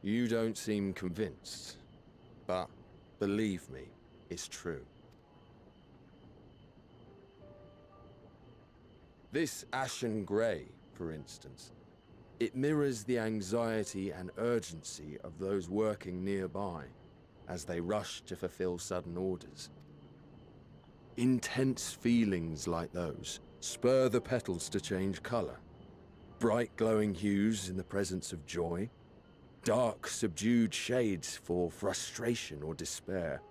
You don't seem convinced, but believe me, it's true. This ashen grey, for instance, it mirrors the anxiety and urgency of those working nearby as they rush to fulfill sudden orders. Intense feelings like those spur the petals to change colour. Bright glowing hues in the presence of joy, dark subdued shades for frustration or despair.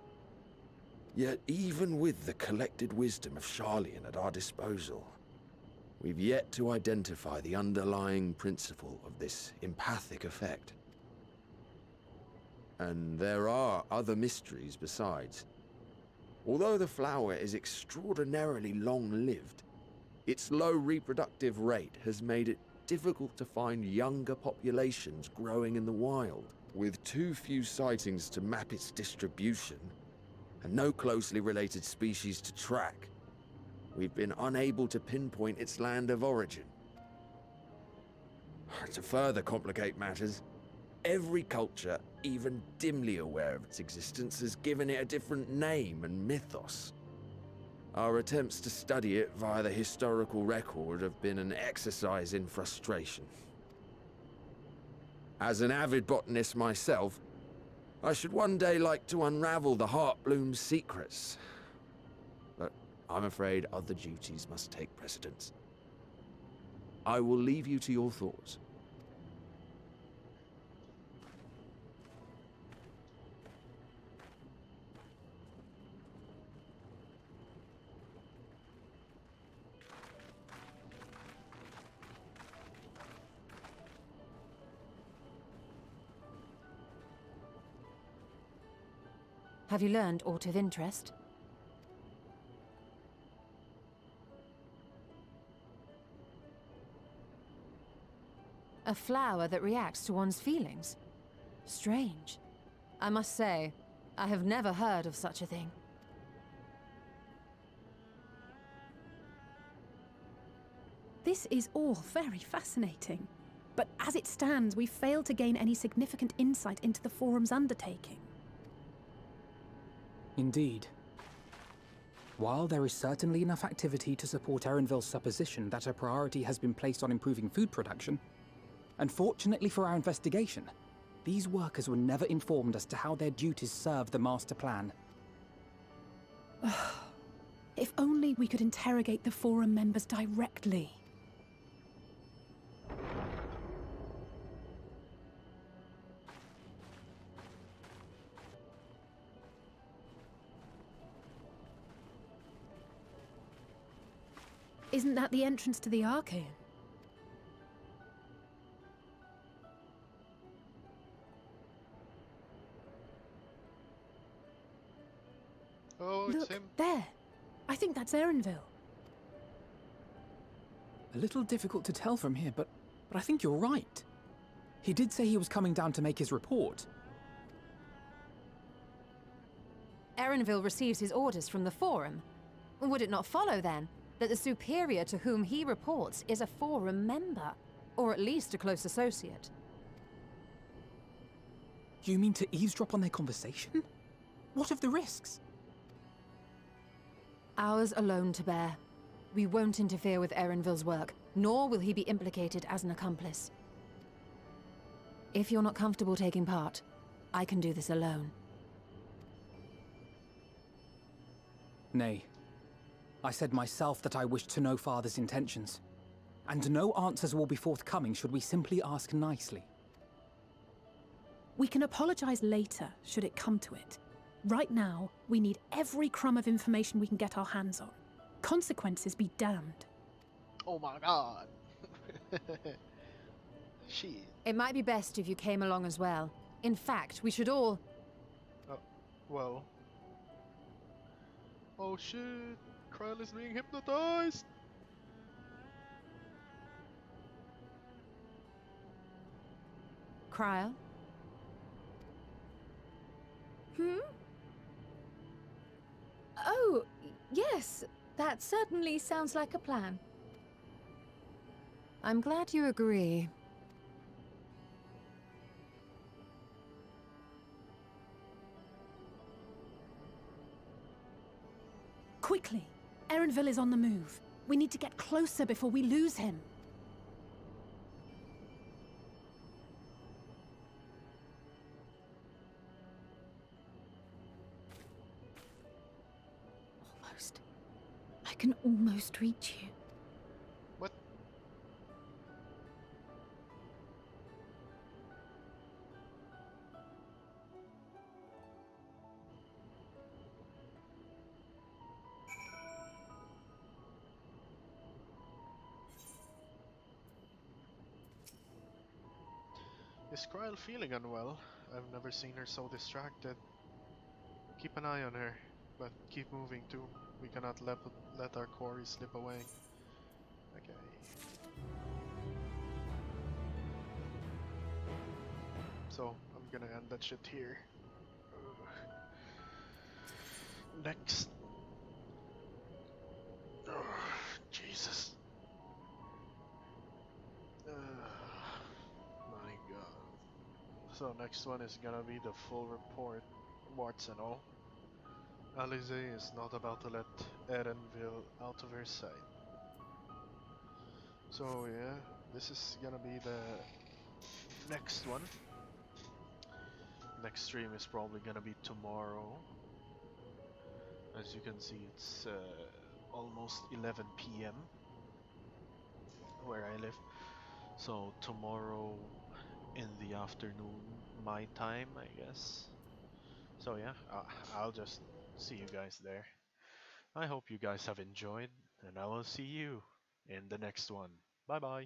Yet even with the collected wisdom of Charlian at our disposal, we've yet to identify the underlying principle of this empathic effect. And there are other mysteries besides. Although the flower is extraordinarily long-lived, its low reproductive rate has made it difficult to find younger populations growing in the wild. With too few sightings to map its distribution, and no closely related species to track, we've been unable to pinpoint its land of origin. To further complicate matters, every culture, even dimly aware of its existence, has given it a different name and mythos. Our attempts to study it via the historical record have been an exercise in frustration. As an avid botanist myself, I should one day like to unravel the Heartbloom's secrets. But I'm afraid other duties must take precedence. I will leave you to your thoughts. Have you learned aught of interest? A flower that reacts to one's feelings? Strange. I must say, I have never heard of such a thing. This is all very fascinating. But as it stands, we've failed to gain any significant insight into the Forum's undertaking. Indeed. While there is certainly enough activity to support Erenville's supposition that a priority has been placed on improving food production, unfortunately for our investigation, these workers were never informed as to how their duties serve the master plan. If only we could interrogate the Forum members directly. Isn't that the entrance to the Archaean? Oh, it's Look, him. there. I think that's Erenville. A little difficult to tell from here, but I think you're right. He did say he was coming down to make his report. Erenville receives his orders from the Forum. Would it not follow, then, that the superior to whom he reports is a Forum member, or at least a close associate? You mean to eavesdrop on their conversation? What of the risks? Ours alone to bear. We won't interfere with Erenville's work, nor will he be implicated as an accomplice. If you're not comfortable taking part, I can do this alone. Nay. I said myself that I wished to know Father's intentions. And no answers will be forthcoming should we simply ask nicely. We can apologize later, should it come to it. Right now, we need every crumb of information we can get our hands on. Consequences be damned. Oh my god. Shit. It might be best if you came along as well. In fact, we should all... Well. Oh shit. Kryl is being hypnotized. Kryl? Oh, yes. That certainly sounds like a plan. I'm glad you agree. Quickly! Erenville is on the move. We need to get closer before we lose him. Almost. I can almost reach you. What? Is Kryl feeling unwell? I've never seen her so distracted. Keep an eye on her, but keep moving too. We cannot let our quarry slip away. Okay. So, I'm gonna end that shit here. Next. Jesus. My god. So next one is gonna be the full report, warts and all. Alize is not about to let Erenville out of her sight. So yeah, this is gonna be the next one. Next stream is probably gonna be tomorrow. As you can see, it's almost 11 PM where I live. So tomorrow in the afternoon, my time, I guess. So yeah, I'll just see you guys there. I hope you guys have enjoyed, and I will see you in the next one. Bye bye.